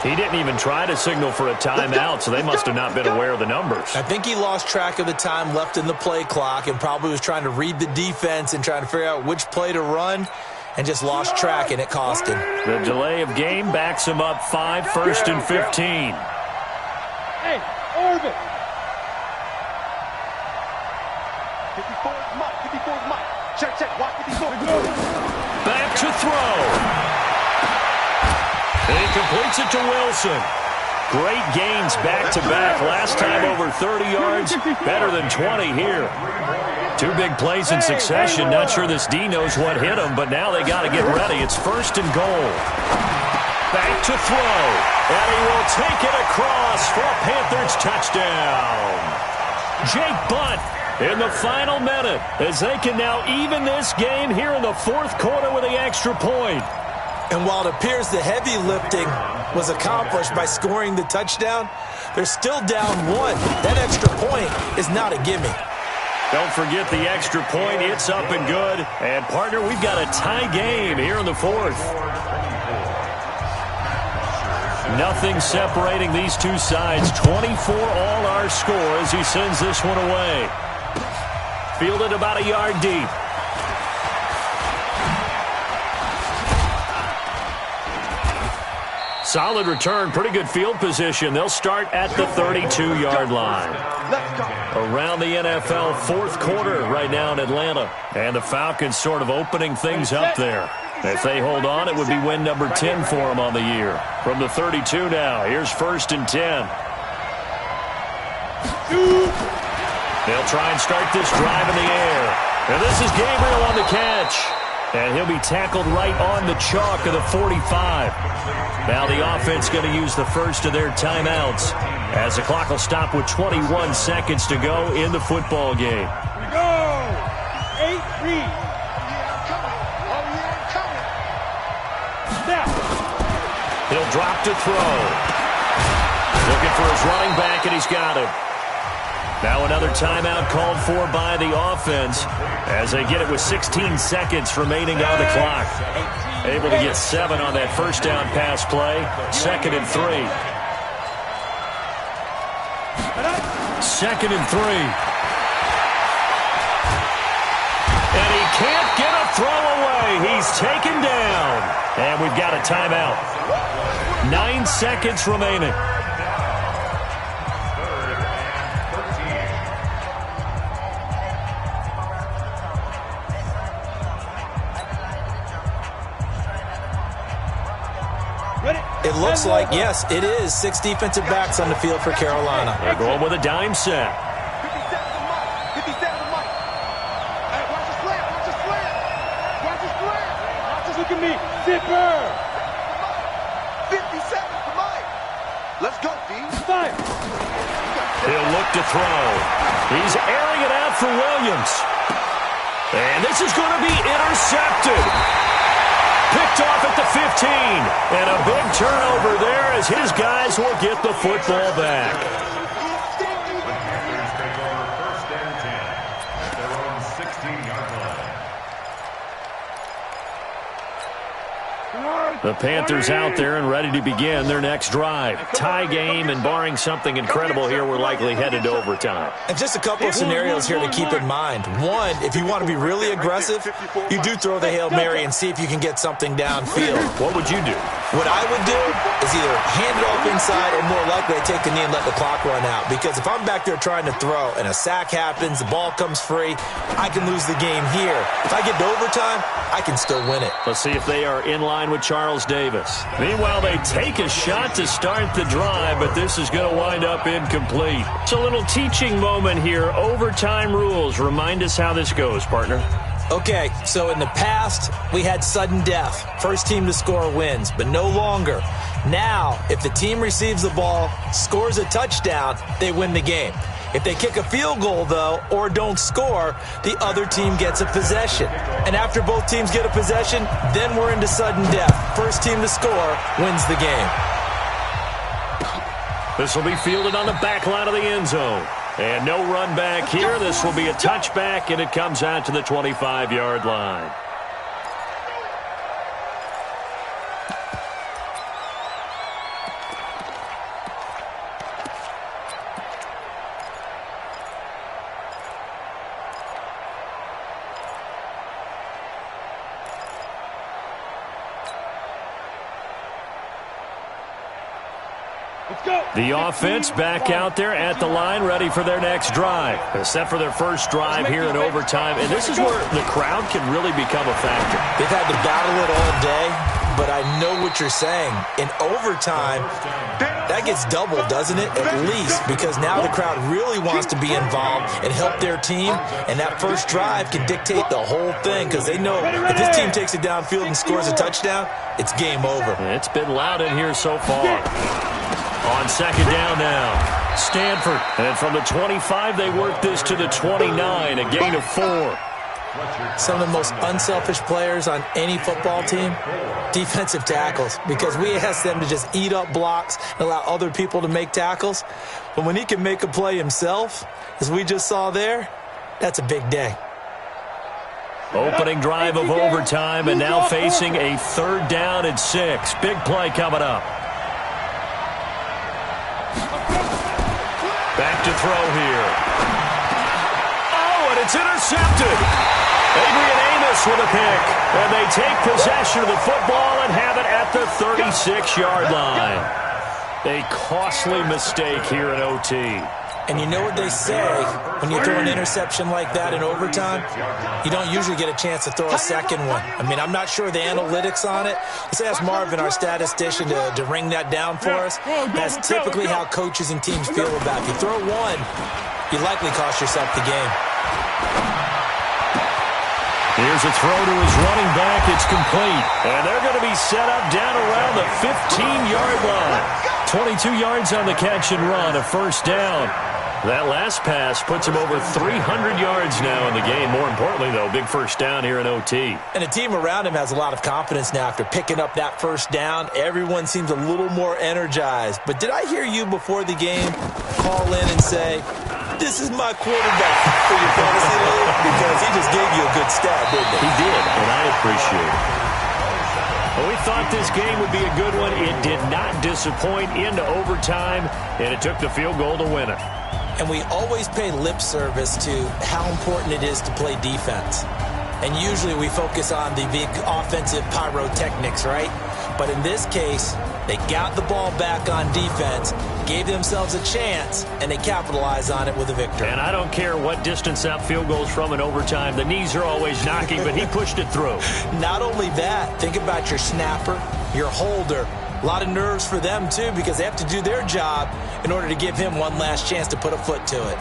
He didn't even try to signal for a timeout, so they must have not been aware of the numbers. I think he lost track of the time left in the play clock and probably was trying to read the defense and trying to figure out which play to run and just lost track, and it cost him. The delay of game backs him up 5, 1st and 15. Hey, Orbit. 54 is Mike. Check. Watch 54. Back to throw. And he completes it to Wilson. Great gains back-to-back. Last time over 30 yards, better than 20 here. 2 big plays in succession. Not sure this D knows what hit him, but now they got to get ready. It's 1st and goal. Back to throw. And he will take it across for a Panthers touchdown. Jake Butt in the final minute as they can now even this game here in the 4th quarter with the extra point. And while it appears the heavy lifting was accomplished by scoring the touchdown, they're still down 1. That extra point is not a gimme. Don't forget the extra point. It's up and good. And, partner, we've got a tie game here in the 4th. Nothing separating these two sides. 24 all our score as he sends this one away. Fielded about a yard deep. Solid return, pretty good field position. They'll start at the 32-yard line. Around the NFL 4th quarter right now in Atlanta. And the Falcons sort of opening things up there. If they hold on, it would be win number 10 for them on the year. From the 32 now, here's 1st and 10. They'll try and start this drive in the air. And this is Gabriel on the catch. And he'll be tackled right on the chalk of the 45. Now the offense going to use the first of their timeouts as the clock will stop with 21 seconds to go in the football game. Go! 8-3. Snap. He'll drop to throw. Looking for his running back, and he's got him. Now another timeout called for by the offense as they get it with 16 seconds remaining on the clock. Able to get 7 on that first down pass play. 2nd and 3. 2nd and 3. And he can't get a throw away. He's taken down. And we've got a timeout. 9 seconds remaining. It looks like, yes, it is 6 defensive backs on the field for Carolina. They're going with a dime set. 57 to Mike. Hey, watch the slant. Look at me. Zipper. 57 to Mike. to throw. He's airing it out for Williams. And this is going to be intercepted. Picked off at the 15. And a big turnover there as his guys will get the football back. The Panthers out there and ready to begin their next drive. Tie game, and barring something incredible here, we're likely headed to overtime. And just a couple of scenarios here to keep in mind. One, if you want to be really aggressive, you do throw the Hail Mary and see if you can get something downfield. What would you do? What I would do is either hand it off inside or more likely I take the knee and let the clock run out. Because if I'm back there trying to throw and a sack happens, the ball comes free, I can lose the game here. If I get to overtime, I can still win it. Let's see if they are in line with Charles Davis. Meanwhile, they take a shot to start the drive, but this is going to wind up incomplete. It's a little teaching moment here. Overtime rules. Remind us how this goes, partner. Okay, so in the past, we had sudden death. First team to score wins, but no longer. Now, if the team receives the ball, scores a touchdown, they win the game. If they kick a field goal, though, or don't score, the other team gets a possession. And after both teams get a possession, then we're into sudden death. First team to score wins the game. This will be fielded on the back line of the end zone. And no run back here. This will be a touchback, and it comes out to the 25-yard line. The offense back out there at the line, ready for their next drive. Set for their first drive here in overtime. And this is where the crowd can really become a factor. They've had to battle it all day, but I know what you're saying. In overtime, that gets doubled, doesn't it? At least, because now the crowd really wants to be involved and help their team. And that first drive can dictate the whole thing, because they know if this team takes it downfield and scores a touchdown, it's game over. It's been loud in here so far. On second down now, Stanford. And from the 25, they work this to the 29, a gain of 4. Some of the most unselfish players on any football team, defensive tackles, because we ask them to just eat up blocks and allow other people to make tackles. But when he can make a play himself, as we just saw there, that's a big day. Opening drive of overtime, and now facing a 3rd down and 6. Big play coming up. Back to throw here. Oh, and it's intercepted. Adrian Amos with a pick. And they take possession of the football and have it at the 36-yard line. A costly mistake here in OT. And you know what they say, when you throw an interception like that in overtime, you don't usually get a chance to throw a second one. I mean, I'm not sure the analytics on it. Let's ask Marvin, our statistician, to ring that down for us. That's typically how coaches and teams feel about it. If you throw one, you likely cost yourself the game. Here's a throw to his running back. It's complete. And they're going to be set up down around the 15-yard line. 22 yards on the catch and run, a first down. That last pass puts him over 300 yards now in the game. More importantly, though, big first down here in OT. And the team around him has a lot of confidence now after picking up that first down. Everyone seems a little more energized. But did I hear you before the game call in and say, this is my quarterback for your fantasy league? Because he just gave you a good stat, didn't he? He did, and I appreciate it. Well, we thought this game would be a good one. It did not disappoint into overtime, and it took the field goal to win it. And we always pay lip service to how important it is to play defense. And usually we focus on the big offensive pyrotechnics, right? But in this case, they got the ball back on defense, gave themselves a chance, and they capitalized on it with a victory. And I don't care what distance that field goes from in overtime. The knees are always knocking, but he pushed it through. Not only that, think about your snapper, your holder. A lot of nerves for them, too, because they have to do their job in order to give him one last chance to put a foot to it.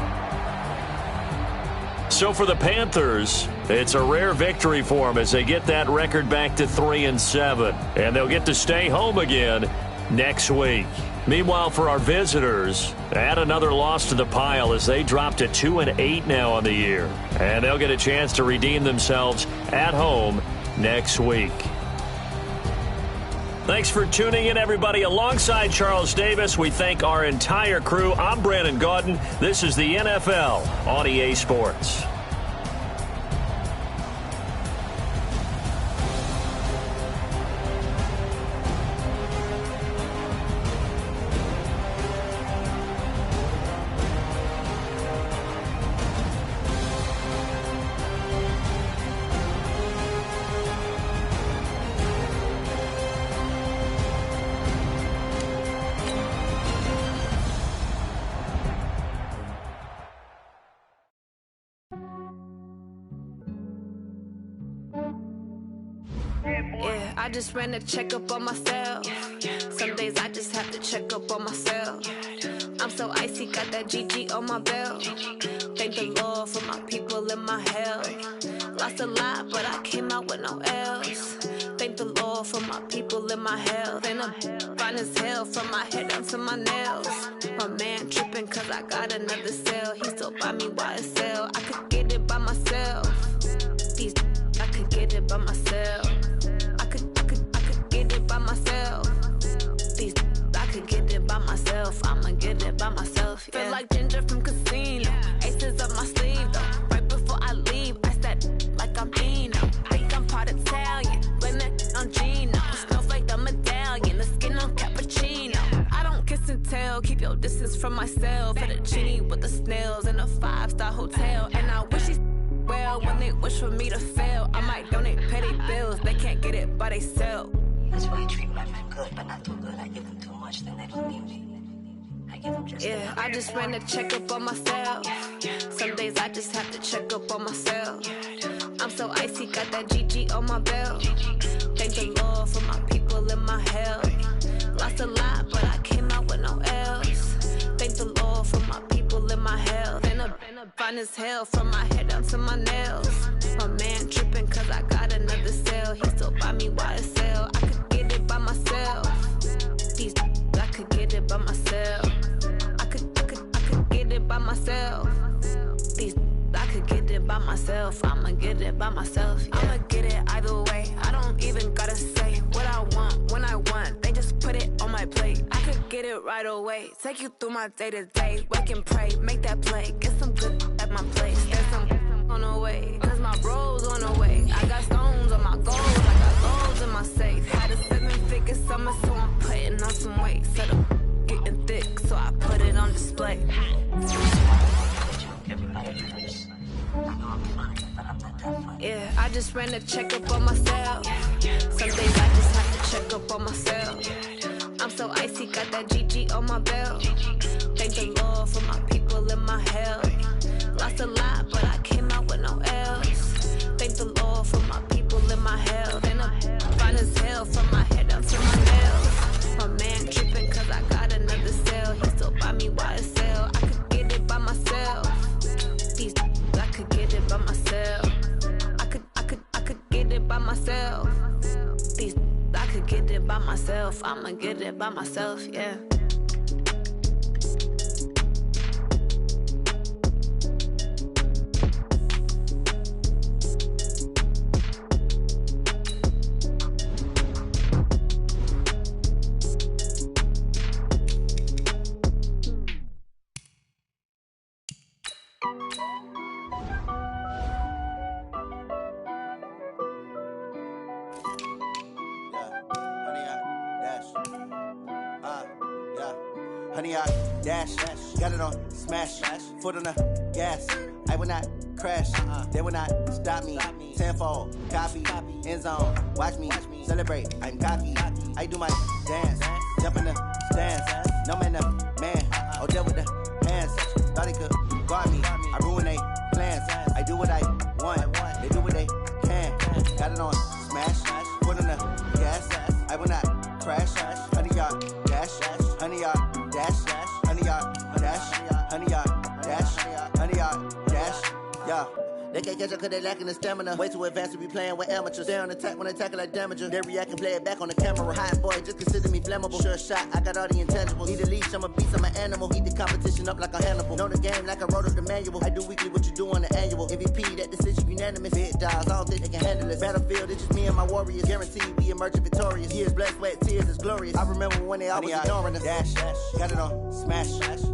So for the Panthers, it's a rare victory for them as they get that record back to 3-7. And they'll get to stay home again next week. Meanwhile, for our visitors, add another loss to the pile as they drop to 2-8 now on the year. And they'll get a chance to redeem themselves at home next week. Thanks for tuning in, everybody. Alongside Charles Davis, we thank our entire crew. I'm Brandon Gaudin. This is the NFL on EA Sports. I just ran a checkup on myself. Some days I just have to check up on myself. I'm so icy, got that GG on my belt. Thank the Lord for my people in my health. Lost a lot, but I came out with no else. Thank the Lord for my people in my health. And I'm fine as hell from my head down to my nails. My man tripping cause I got another cell. He still buy me YSL. I could get it by myself. These I could get it by myself. I could get it by myself. These I could get it by myself. I'ma get it by myself. Yeah. Feel like Ginger from Casino. Aces up my sleeve though. Right before I leave, I said like I'm Dino. Think I'm part Italian. Blame it on Gino. Smells like the medallion. The skin on cappuccino. I don't kiss and tell. Keep your distance from myself. At a genie with the snails in a 5-star hotel. And I wish well, when they wish for me to fail, I might donate petty bills. They can't get it by they sell. That's why I treat my men good, but not too good. I give them too much, then they don't need me. I give them just enough. I just ran a checkup on myself. Some days I just have to check up on myself. I'm so icy, got that GG on my belt. Thank the Lord for my people in my health. Lost a lot, but I came out with no else. Thank the Lord for my people in my health. And I'm fine as hell from my head down to my nails. My man tripping cause I got another cell. He still buy me YSL. I could get it by myself. These I could get it by myself. I could get it by myself. These I could get it by myself. I'ma get it by myself. Yeah. I'ma get it either way. I don't even gotta say what I want when I want. They just put it on my plate. I could get it right away. Take you through my day to day. Wake and pray, make that play. Get some good at my place. There's some on the way. Cause my bro's on the way. I got stones on my gold. I got gold in my safe. Had a 7-figure summer, so I'm putting on some weight. Set up getting thick, so I put it on display. Yeah, I just ran a checkup on myself. Some days I just have to check up on myself. I'm so icy, got that GG on my belt. Thank the Lord for my people in my health. Lost a lot, but I came out with no else. Thank the Lord for my people in my health. And I'm fine as hell from my head down to my nails. My man tripping cause I got another cell. He still buy me YSL. I could get it by myself. These I could get it by myself. I could get it by myself. These I could get it by myself. I'ma get it by myself, yeah. Honey, I dash, got it on smash, foot on the gas. I will not crash, they will not stop me. Tenfold, copy, end zone, watch me celebrate. I'm cocky, I do my dance, jump in the stands. No man, man, oh, deal with the hands. Thought he could guard me, I ruin they plans. I do what I want, they do what they can. Got it on smash, foot on the gas. I will not crash, honey, y'all dash, honey, y'all dash, honey, y'all dash, honey, y'all dash, honey, y'all dash, yeah. They can't catch up cause they lacking the stamina. Way too advanced to be playing with amateurs. Stay on attack when they tackle like damager. They react and play it back on the camera. Hot boy, just consider me flammable. Sure shot, I got all the intangibles. Need a leash, I'm a beast, I'm an animal. Heat the competition up like a Hannibal. Know the game like I wrote up the manual. I do weekly what you do on the annual. MVP, that decision unanimous. Big dogs, I don't think they can handle it. Battlefield, it's just me and my warriors. Guaranteed we emerging victorious. Years, blood, sweat, tears, it's glorious. I remember when they always ignoring us. Dash, got it on, smash,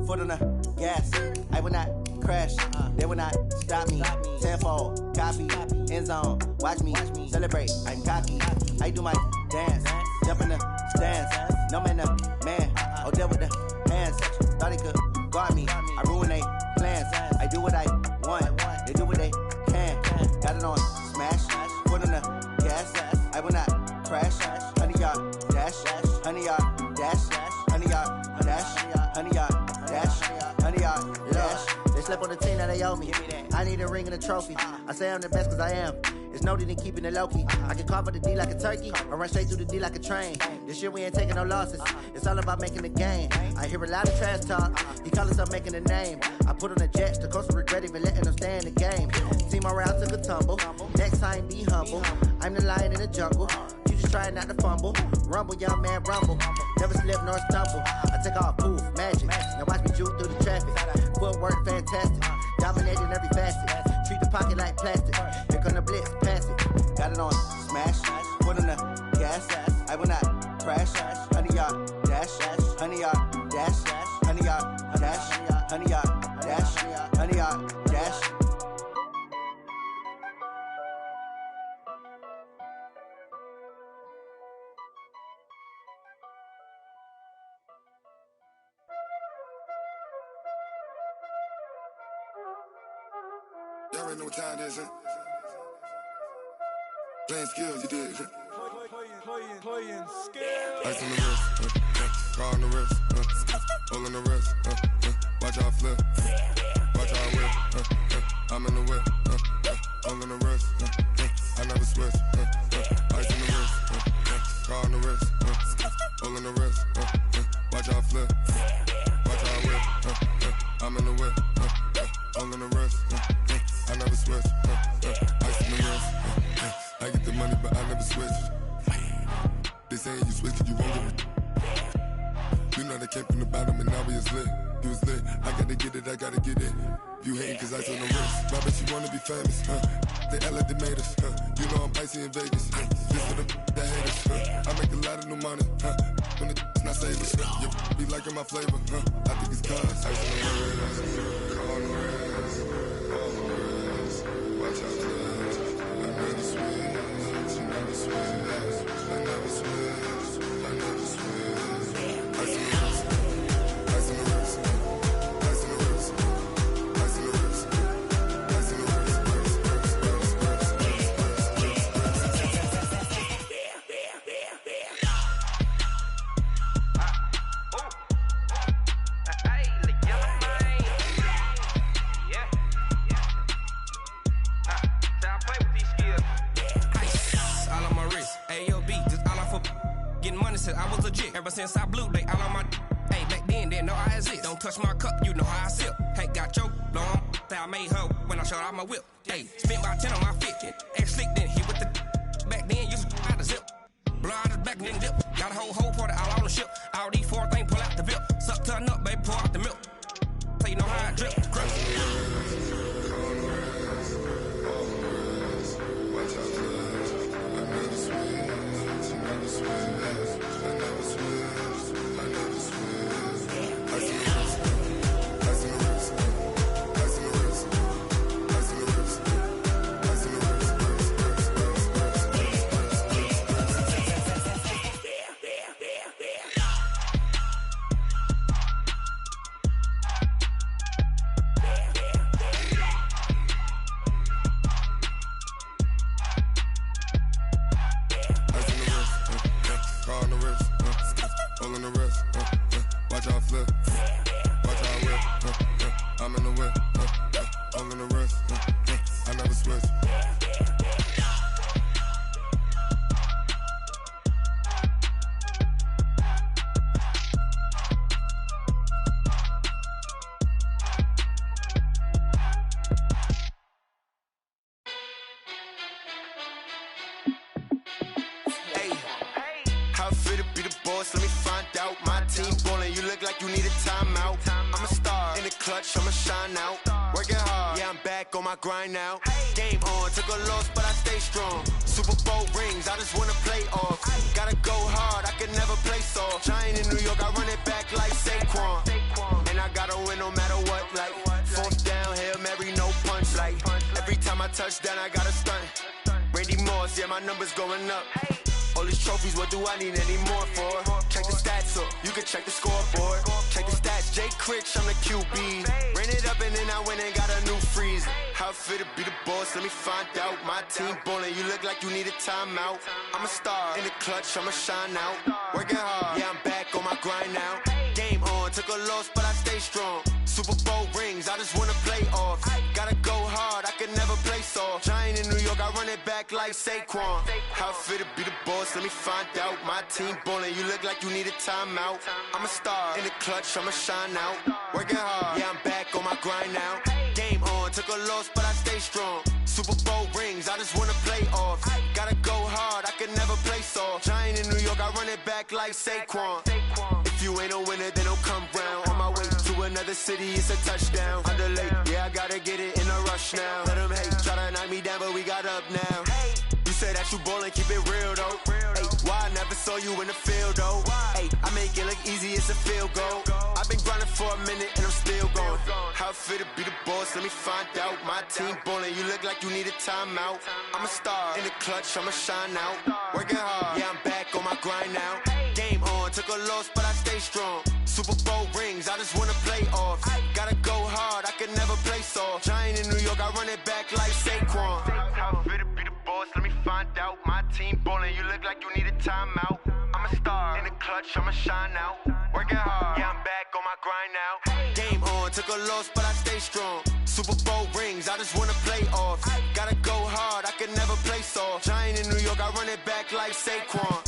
foot on the gas. I will not crash, they will not stop me. Tenfold, copy, end zone, watch me celebrate. I'm cocky, I do my dance, jump in the stands. No man, man, oh there with the hands. Thought he could guard me, I ruin they plans. I do what I want, they do what they can. Got it on, smash, foot on the gas. I will not crash, 100-yard dash, 100-yard dash, 100-yard dash, 100-yard dash, 100-yard dash. They slept on the team that they owe me. I need a ring and a trophy. I say I'm the best cause I am. It's noted in keeping it low-key. I can carve for the D like a turkey, or run straight through the D like a train. This year we ain't taking no losses. It's all about making the game. I hear a lot of trash talk. He call himself making a name. I put on the jets. The coach will regret even letting them stay in the game. Team morale took a tumble. Next time be humble. I'm the lion in the jungle. You just trying not to fumble. Rumble, young man, rumble. Never slip nor stumble. I take off, poof, magic. Now watch me juke through the traffic. Footwork fantastic. Dominating every facet. Treat the pocket like plastic. Here come the blitz, pass it. Got it on, smash. Foot on the gas. I will not crash. 100-yard dash. 100-yard dash. 100-yard dash. 100-yard dash. 100-yard dash. Y'all already know what time it is, huh? Playing skills, you did. Playing skills. Ice on the wrist, car on the wrist, hole on the wrist, watch how I flip, watch how I whip, I'm in the whip, hole on the wrist, I never switch, ice on the wrist, car on the wrist, hole on the wrist, watch how I flip, watch how I whip, I'm in the whip, hole on the wrist, I never switch, ice on the wrist, I get the money but I never switch. They saying you switch and you won't get it. You know they came from the bottom and now we is lit. You was lit, I gotta get it, I gotta get it. You hating cause ice on the wrist. My bitch, you wanna be famous, They act like they made us, You know I'm icy in Vegas, This for the that hate us, I make a lot of new money, When it's not savers, You be liking my flavor, I think it's cause ice on the wrist, car on the wrist, all the wrist, watch out for this. I never switch, I never switch, I never switch, I never switch. Ice on the wrist, ice on the wrist, ice on the wrist, ice on the wrist, ice on the I was legit. Ever since I blew, they all on my hey, back then, didn't know I exist. Don't touch my cup, you know how I sip. Hey, got choked, long. Say I made her when I showed out my whip. Hey, spent about 10 on my fit. Ex slick, then hit with the back then, used to out the zip. Blow out the back, then dip. Got a whole party all on the ship. All these four things pull out the VIP. Suck, turn up, baby, pour out the milk. So you know how I drip. Crush. clutch, I'ma shine out. Working hard, yeah, I'm back on my grind now. Game on, took a loss, but I stay strong. Super Bowl rings, I just wanna play off. Gotta go hard, I can never play soft. Giant in New York, I run it back like Saquon. And I gotta win no matter what, like fourth down, Hail Mary, no punch. Like every time I touch down, I gotta stunt. Randy Moss, yeah, my numbers going up. All these trophies, what do I need any more for? Check the stats up, you can check the scoreboard. Check the stats, Jay Critch, I'm the QB. Ran it up and then I went and got a new freeze. How it feel to be the boss, let me find out. My team ballin', you look like you need a timeout. I'm a star, in the clutch, I'ma shine out. Working hard, yeah, I'm back on my grind now. Game on, took a loss, but I stay strong. Super Bowl rings, I just wanna play off. Gotta go hard, I can never play soft. Giant in New York, I run it back like Saquon. How it feel to be the boss, let me find out. My team ballin', you look like you need a timeout. I'm a star, in the clutch, I'ma shine out. Working hard, yeah, I'm back on my grind now. Game on, took a loss, but I stay strong. Super Bowl rings, I just wanna play off. Gotta go hard, I can never play soft. Giant in New York, I run it back like Saquon. If you ain't a winner, then don't come round. On my way to another city, it's a touchdown. Underlay, yeah, I gotta get it in a rush now. Let them hate, try to knock me down, but we got up now. You say that you ballin', keep it real though. Ay, why I never saw you in the field though? Ay, I make it look easy, it's a field goal. I've been grinding for a minute and I'm still going. How it feel to be the boss, let me find out. My team ballin', you look like you need a timeout. I'm a star, in the clutch, I'ma shine out. Working hard, yeah, I'm back on my grind now. Game on, took a loss, but I stay strong. Super Bowl rings, I just wanna play off. Gotta go hard, I can never play soft. Giant in New York, I run it back like Saquon. How it feel to be the boss, let me find out. My team ballin', you look like you need a timeout. I'm a star, in the clutch, I'ma shine out. Working hard, yeah, I'm back on my grind now. Game on, took a loss, but I stay strong. Super Bowl rings, I just wanna play off. Gotta go hard, I can never play soft. Giant in New York, I run it back like Saquon.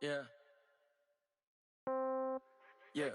Yeah. Yeah.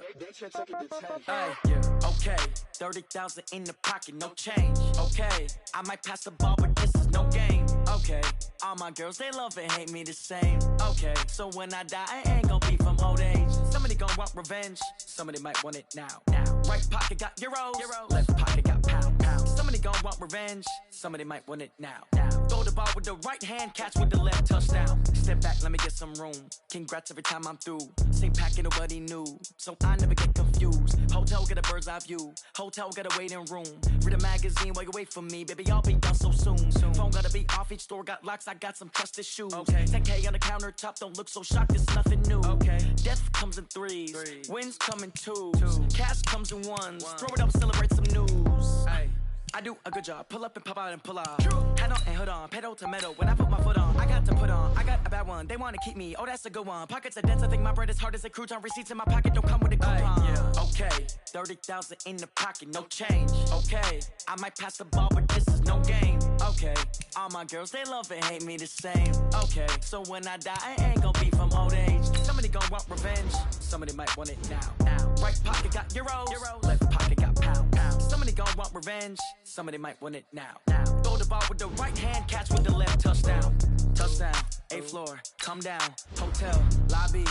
Hey, yeah. Okay. 30,000 in the pocket, no change. Okay. I might pass the ball, but this is no game. Okay. All my girls, they love and hate me the same. Okay. So when I die, I ain't gon' be from old age. Somebody gon' want revenge. Somebody might want it now. Right pocket got euros. Left pocket got pounds. Somebody gon' want revenge. Somebody might want it now. Throw the ball with the right hand, catch with the left, touchdown. Step back, let me get some room. Congrats every time I'm through. Same packet, nobody knew, so I never get confused. Hotel get a bird's eye view. Hotel got a waiting room. Read a magazine while you wait for me, baby. I'll be done so soon. Phone gotta be off. Each store got locks. I got some trusted shoes. Okay. 10K on the countertop. Don't look so shocked. It's nothing new. Okay. Death comes in threes. Wins come in twos. Cash comes in ones. Throw it up, celebrate some news. Ay. I do a good job. Pull up and pop out and pull off. Head on and hood on. Pedal to metal. When I put my foot on, I got to put on. I got a bad one. They want to keep me. Oh, that's a good one. Pockets are dense. I think my bread is hard as a crouton. Receipts in my pocket don't come with a coupon. Yeah. Okay. 30,000 in the pocket. No change. Okay. I might pass the ball, but this is no game. Okay. All my girls, they love and hate me the same. Okay. So when I die, I ain't gonna be from old age. Somebody gon' want revenge. Somebody might want it now. Right pocket got euros. Left pocket got pounds. Somebody gon' want revenge. Somebody might want it now. Throw the ball with the right hand, catch with the left, touchdown. Touchdown, 8th floor, come down, hotel, lobby.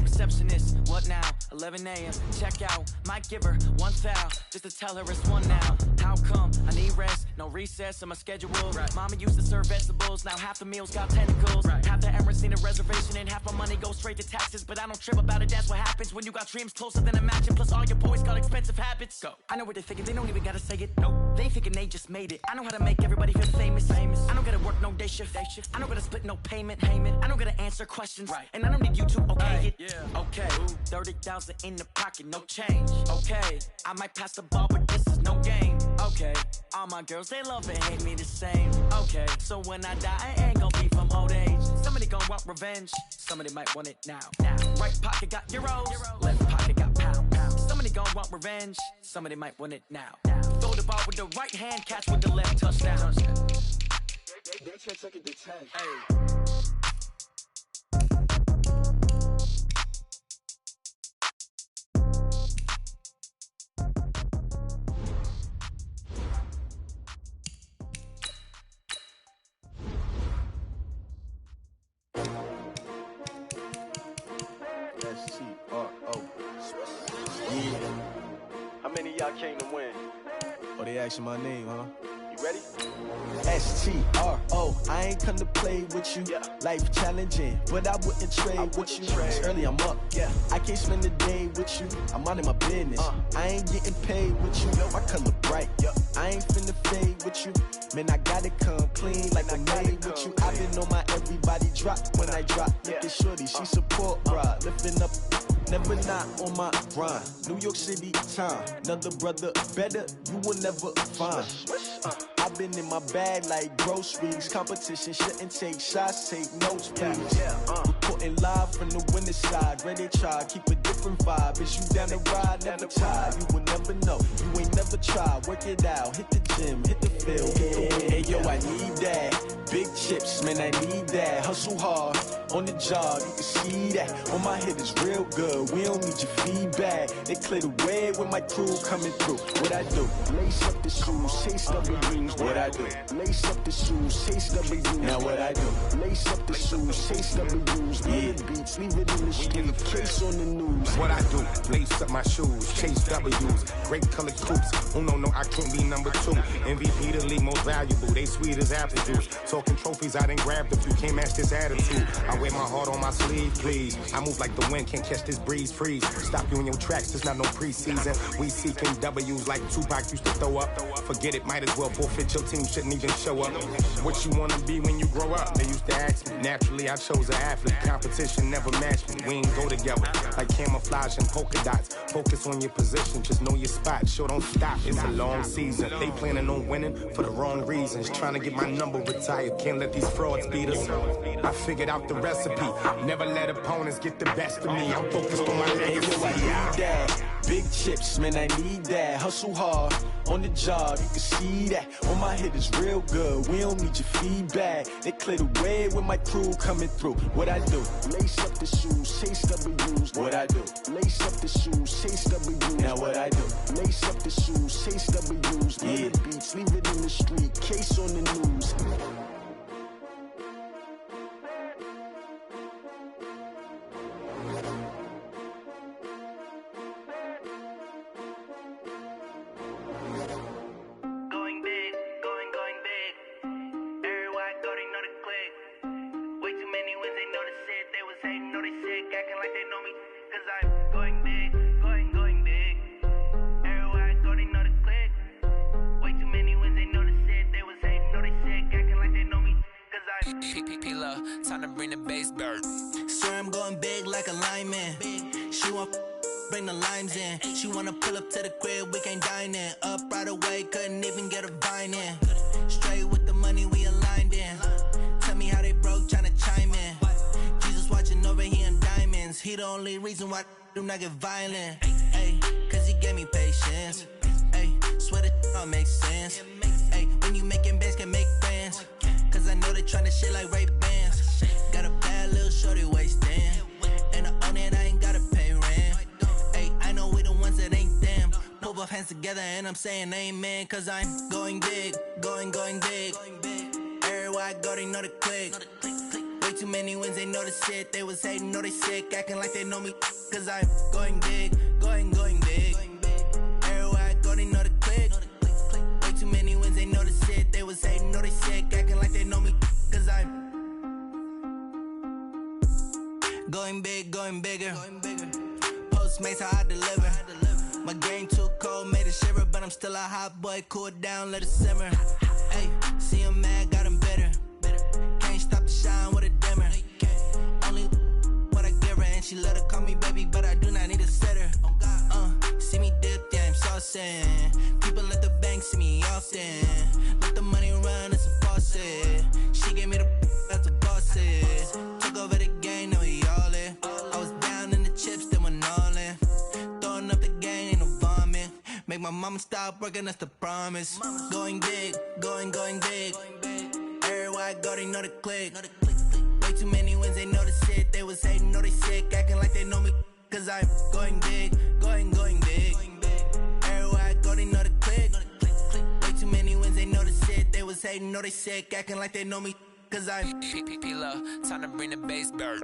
Receptionist, what now? 11 a.m. Check out, might give her one foul just to tell her it's one now. How come? I need rest, no recess in my schedule. Right. Mama used to serve vegetables, now half the meals got tentacles. Right. Half the Emirates need a reservation and half my money goes straight to taxes. But I don't trip about it, that's what happens when you got dreams closer than a mansion. Plus all your boys got expensive habits. Go. I know what they're thinking, they don't even gotta say it. Nope. They thinking they just made it. I know how to make everybody feel famous. I don't gotta work no day shift. I don't gotta split no payment. I don't gotta answer questions. Right. And I don't need you to okay it. Yeah. Okay. 30,000 in the pocket, no change. Okay. I might pass the ball, but this is no game. Okay. All my girls, they love and hate me the same. Okay. So when I die, I ain't gonna be from old age. Somebody gon' want revenge. Somebody might want it now. Right pocket got euros. Left pocket got pounds. Somebody gon' want revenge. Somebody might want it now. Throw the ball with the right hand, catch with the left, touchdown. That shit took it to 10. S-T-R-O. Yeah. How many of y'all came to win? Oh, they asking my name, huh? You ready? S-T-R-O. I ain't come to play with you. Yeah. Life challenging, but I wouldn't trade with you. It's early, I'm up. Yeah. I can't spend the day with you. I'm minding my business. I ain't getting paid with you. No, my color bright. I ain't finna fade with you. Man, I gotta come clean like I'm made with you. I've been on my everybody drop when I drop. Look at shorty, she support ride. Lifting up, never not on my grind. New York City time. Another brother better, you will never find. I've been in my bag like groceries. Competition shouldn't take shots, take notes, please. Reporting live from the winning side. Ready to try, keep a different vibe. Is you down the ride, never tired. You will never know, you ain't never tried. Work it out, hit the gym, hit the field, hit the wind. Hey yo, I need that. Big chips, man, I need that. Hustle hard, on the job, you can see that. On my head is real good, we don't need your feedback. They clear the way with my crew coming through. What I do? Lace up the shoes, chase W's. What I do? Lace up the shoes, chase W's. Now what I do? Lace up the shoes, chase W's. Yeah, beats, leave it in the street, case on the news. What I do? Lace up my shoes, chase W's. Great colored coops. Oh no, I can't be number 2. MVP the league most valuable. They sweet as apple juice. Talking trophies, I didn't grab the few. Can't match this attitude. I wear my heart on my sleeve, please. I move like the wind, can't catch this breeze, freeze. Stop you in your tracks, there's not no preseason. We seeking W's like Tupac used to throw up. Forget it, might as well forfeit. Your team shouldn't even show up. What you wanna be when you grow up? They used to ask me. Naturally, I chose an athlete. Competition never matched me. We ain't go together like camouflage and polka dots. Focus on your position, just know your spot. Sure, don't stop. It's a long season. They planning on winning for the wrong reasons. Trying to get my number retired. Can't let these frauds beat us. I figured out the recipe. Never let opponents get the best of me. I'm focused on my legacy. Big chips, man, I need that. Hustle hard, on the job, you can see that. On my head is real good, we don't need your feedback. They clear the way with my crew coming through. What I do? Lace up the shoes, chase W's. What I do? Lace up the shoes, chase W's. Now what I do? Lace up the shoes, chase W's. Yeah, beats, leave it in the street, case on the news. Time to bring the bass bird. Swear I'm going big like a lineman. She want bring the limes in. She wanna pull up to the crib, we can't dine in. Up right away, couldn't even get a vine in. Straight with the money we aligned in. Tell me how they broke, tryna chime in. Jesus watching over here in diamonds. He the only reason why I do not get violent. Ay, cause he gave me patience. Ay, swear that all makes sense. Ay, when you making bands can make friends. Cause I know they tryna shit like Ray-Bans. Got a bad little shorty wasting. And I own it, I ain't gotta pay rent. Ay, I know we the ones that ain't them. Put both hands together and I'm saying amen. Cause I'm going big, going big. Everywhere I go, they know the click. Way too many wins, they know the shit. They was hating, know they sick, acting like they know me. Cause I'm going big, going big. Everywhere I go, they know the click. Way too many wins, they know the shit. They was hating, know they sick, acting like they know me. Cause I'm going big, going bigger. Postmates how I deliver. My game too cold, made it shiver. But I'm still a hot boy, cool it down, let it simmer. Hey, see him mad, got him bitter. Can't stop the shine with a dimmer. Only what I give her, and she let her call me baby, but I do not need a sitter. See me dip, yeah, I'm saucing. People at the bank see me often. Let the money run, it's a faucet. She gave me the that's a boss is. Took over the game, now we all in. I was down in the chips, then went all in. Throwing up the game, ain't no vomit. Make my mama stop working, that's the promise. Going big, going big. Everywhere I go, they know the click. Way too many wins, they know the shit. They was hating, know they sick, acting like they know me. Cause I'm going big, going big. Everywhere I go, they know the click. Way too many wins, they know the shit. They was hating, know they sick, acting like they know me. Cause I'm P-Lo, time to bring the bass bird.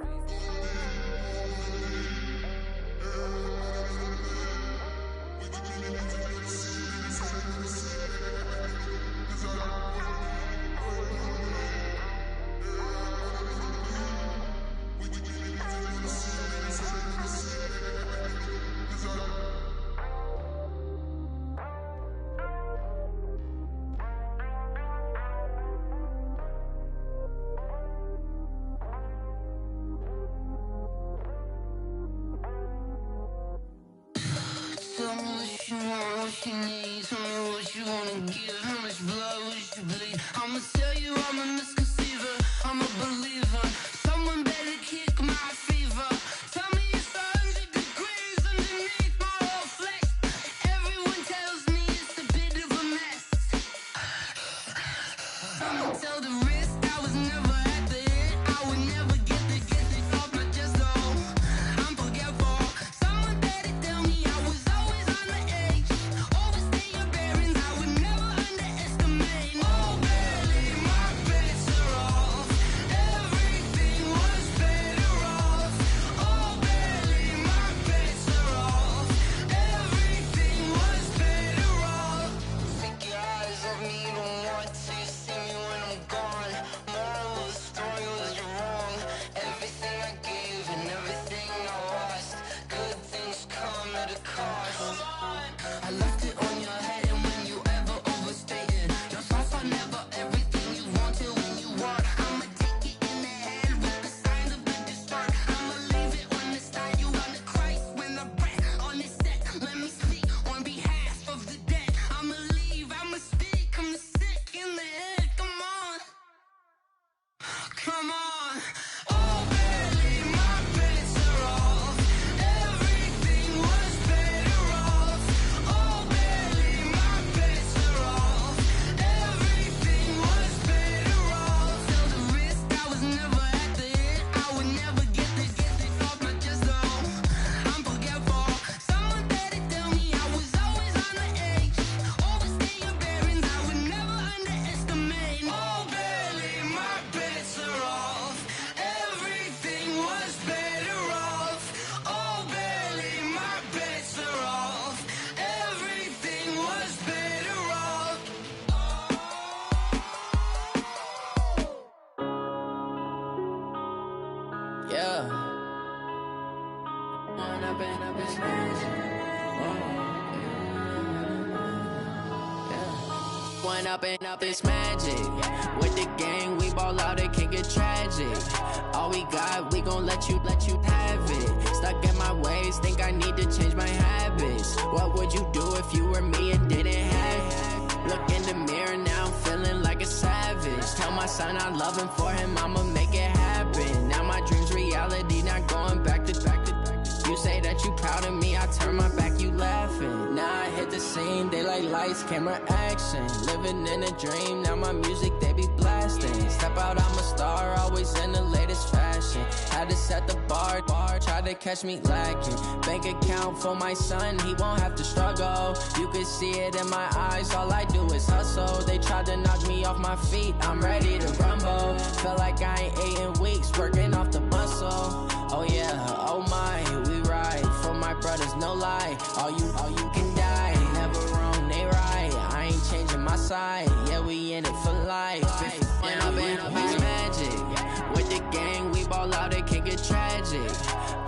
Tell me what you want, what you need. Tell me what you wanna give. How much blood would you bleed? I'ma tell you I'm a misconceiver. I'm a believer. Someone better kick my fever. Tell me it's 100 degrees underneath my whole flesh. Everyone tells me it's a bit of a mess. I'ma tell the risk I was never at the end. I would never get this off my chest though. I'm forgetful. Someone better tell me I was always on the edge. Overstay your bearings, I would never underestimate. Oh, barely, my bets are off. Everything was better off. Oh, barely, my bets are off. Everything was better off. Take your eyes off me, don't want to see me when I'm gone. Moral of the story was you're wrong. Everything I gave and everything I lost. Good things come at a cost. I left it on your head, and when you ever overstay it, your thoughts are never everything you wanted when you want. I'ma take it in the head with the signs of the distort. I'ma leave it on the side. You on the Christ when the breath on this set. Let me speak on behalf of the dead. I'ma leave, I'ma speak. I'm sick in the head. Come on, come on. Oh, barely, my bets are off. Everything was better off. Oh, barely, my bets are off. Everything was better off. Tell the risk I was never at the end. I would never get this off my chest though. I'm forgetful. Someone better tell me I was always on the edge. Overstay your bearings, I would never underestimate. Oh, barely, my bets are off. Everything was better off. Oh, barely, my bets are off. Everything was better off. Yeah. Up is magic. One up and up is magic. With the gang, we ball out, it can get tragic. All we got, we gon' let you have it. Stuck in my ways, think I need to change my habits. What would you do if you were me and didn't have it? Look in the mirror now, I'm feeling like a savage. Tell my son I love him, for him I'ma make it happen. Now my dream's reality, not going back to. You say that you proud of me, I turn my back, you laughing. Now I hit the scene, they like lights, camera, action. Living in a dream, now my music, they be blasting. Step out, I'm a star, always in the latest fashion. Had to set the bar, try to catch me lacking. Bank account for my son, he won't have to struggle. You can see it in my eyes, all I do is hustle. They tried to knock me off my feet, I'm ready to rumble. Felt like I ain't ate in weeks, working off the muscle. Oh yeah, oh my, we ride for my brothers, no lie. All you can die, never wrong, they right. I ain't changing my side, yeah, we in it for life. And up is magic. With the gang, we ball out, it can get tragic.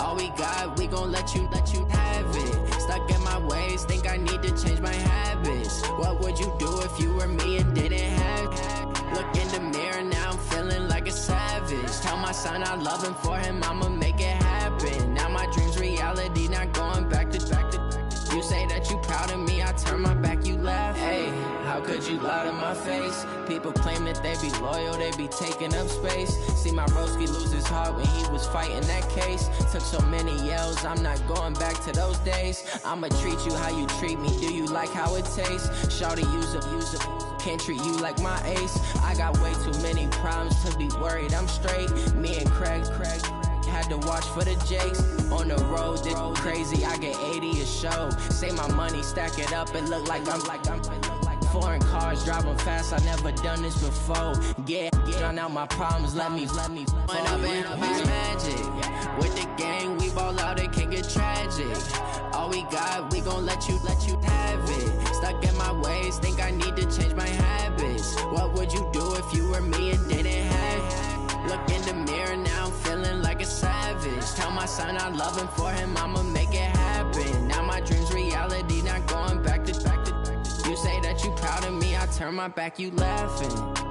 All we got, we gon' let you have it. Stuck in my ways, think I need to change my habits. What would you do if you were me and didn't have it? Look in the mirror, now I'm feeling like a savage. Tell my son I love him, for him I'ma make it happen. Now my dream's reality, not going back to. You say that you proud of me, I turn my back, you laugh. Hey, how could you lie? out of my face. People claim that they be loyal, they be taking up space. See my broski lose his heart when he was fighting that case. Took so many yells, I'm not going back to those days. I'ma treat you how you treat me, do you like how it tastes? Shawty, use up, can't treat you like my ace. I got way too many problems to be worried, I'm straight. Me and Craig had to watch for the Jakes. On the road, this crazy, I get 80 a show. Say my money, stack it up, it look like I'm foreign cars, driving fast, I never done this before. Get on out my problems, let me When I've been up is magic. With the gang, we ball out, it can get tragic. All we got, we gon' let you have it. Stuck in my ways, think I need to change my habits. What would you do if you were me and didn't have it? Look in the mirror, now I'm feeling like a savage. Tell my son I love him, for him I'ma make it happen. Now my dream's reality, not going back to. You say that you proud of me, I turn my back, you laughing.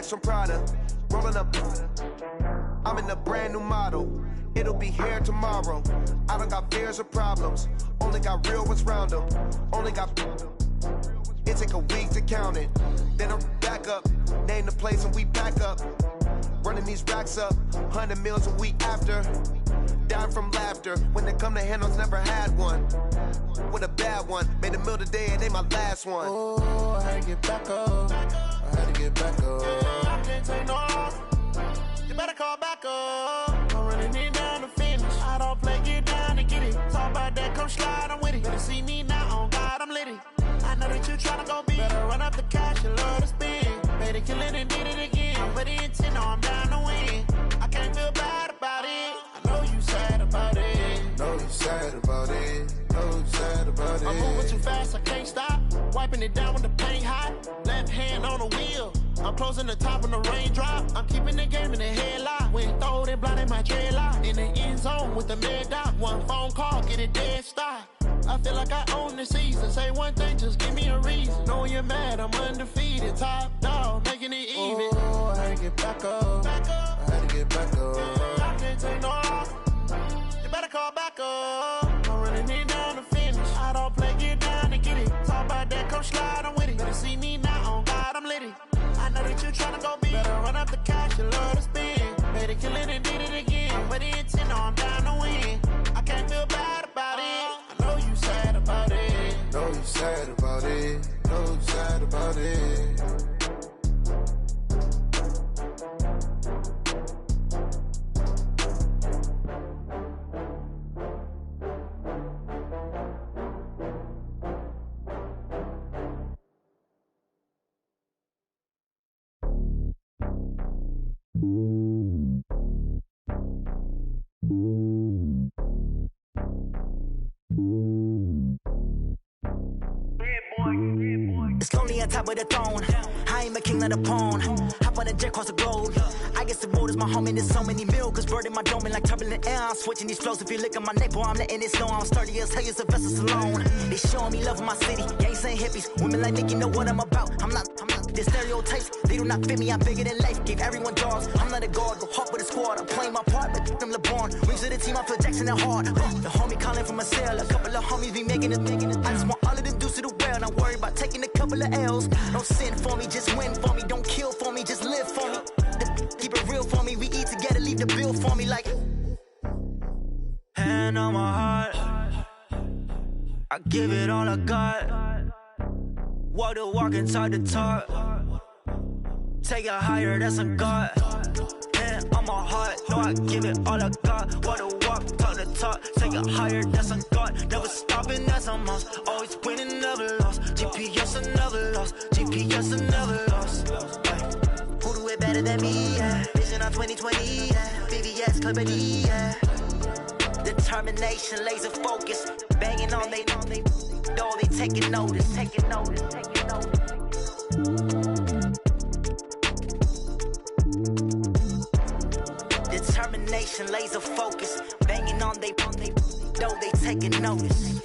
From Prada, rolling up. I'm in a brand new model. It'll be here tomorrow. I don't got fears or problems. Only got real ones round them. Only got. It take a week to count it. Then I'm back up. Name the place and we pack up. Running these racks up. 100 meals a week after. Dying from laughter. When they come to handles, never had one. With a bad one. Made a meal today and they my last one. Oh, I had to get back up. I had to get back up. I can't take no loss. You better call back up. I'm running it down to finish. I don't play, get down to get it. Talk about that, come slide, I'm with it. Better see me now, on God, I'm litty. I know that you tryna go big. Better run up the cash, you love to spend. Made it, kill it, and did it again. With the intent, no, I'm down to win. I can't feel bad about it. I know you sad about it. Know you sad about it. Know you sad about it. I'm moving too fast, I can't stop. Wiping it down when the paint hot. Left hand on the wheel. I'm closing the top when the raindrop. I'm keeping the game in the headlock. When throwed and blinded my dreadlock. In the end zone with the mad dot. One phone call, get it dead stop. I feel like I own the season. Say one thing, just give me a reason. Knowing you're mad, I'm undefeated. Top dog, making it even. Oh, I had to get back up. I had to get back up. I can't take no loss. You better call back up. I'm running it down to finish. I don't play, get down to get it. Talk about that, come slide, I'm with it. Better see me now, on God, I'm litty. I know that you tryna go big. Better run up the cash, you love to spend. Made it, kill it, and did it again. With the intent, no, I'm down to win. I can't feel bad about it. I know you sad about it. Know you sad about it. Know you sad about it. It's lonely on top of the throne. I ain't a king, not a pawn. Hop on a jet across the globe. I guess the world is my home and there's so many milkers. Bird in my dome and like turbulent air. I'm switching these flows. If you look at my neck, boy, I'm letting it slow. I'm sturdy as hell as a vessel alone. They showing me love in my city. Gangs ain't hippies. Women like Nicki know what I'm about. I'm not. The stereotypes, they do not fit me. I'm bigger than life. Gave everyone dogs. I'm not a guard. Go hard with a squad. I'm playing my part, but them LeBron. Rings to the team. I feel Jackson and hard. The homie calling from a cell. A couple of homies be making it. I just want all of them dudes to do well. Not worry about taking a couple of L's. Don't sin for me, just win for me. Don't kill for me, just live for me. Keep it real for me. We eat together, leave the bill for me like. Hand on my heart, I give it all I got. Walk the walk and talk the talk. Take it higher, that's a God. And on my heart, know I give it all I got. Walk the walk, talk the talk. Take it higher, that's a God. Never stopping, that's a must. Always winning, never lost. GPS, I never lost. GPS, I never lost. Who do it better than me? Yeah. Vision on 2020. Yeah. VVS, Clippity. Yeah. Determination, laser focus. Banging on they door, they taking notice. Taking notice, taking notice. Determination, laser focus. Banging on they door, they taking notice.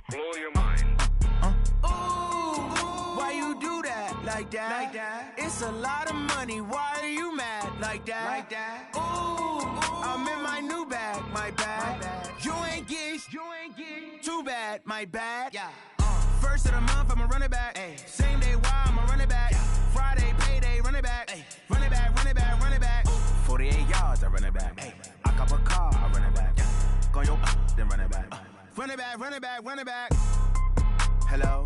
Blow your mind. Why you do that? Like that? It's a lot of money. Why are you mad? Like that? Ooh, I'm in my new bag. My bad. You ain't get too bad. My bad. Yeah. First of the month, I'ma run it back. Ay. Same day, why I'ma run it back. Friday, payday, run it back. Ay. Run it back, run it back, run it back. 48 yards, I run it back. Ay. I cop a car, I run it back. Go yo, then run it back. Run it back, run it back, run it back. Hello?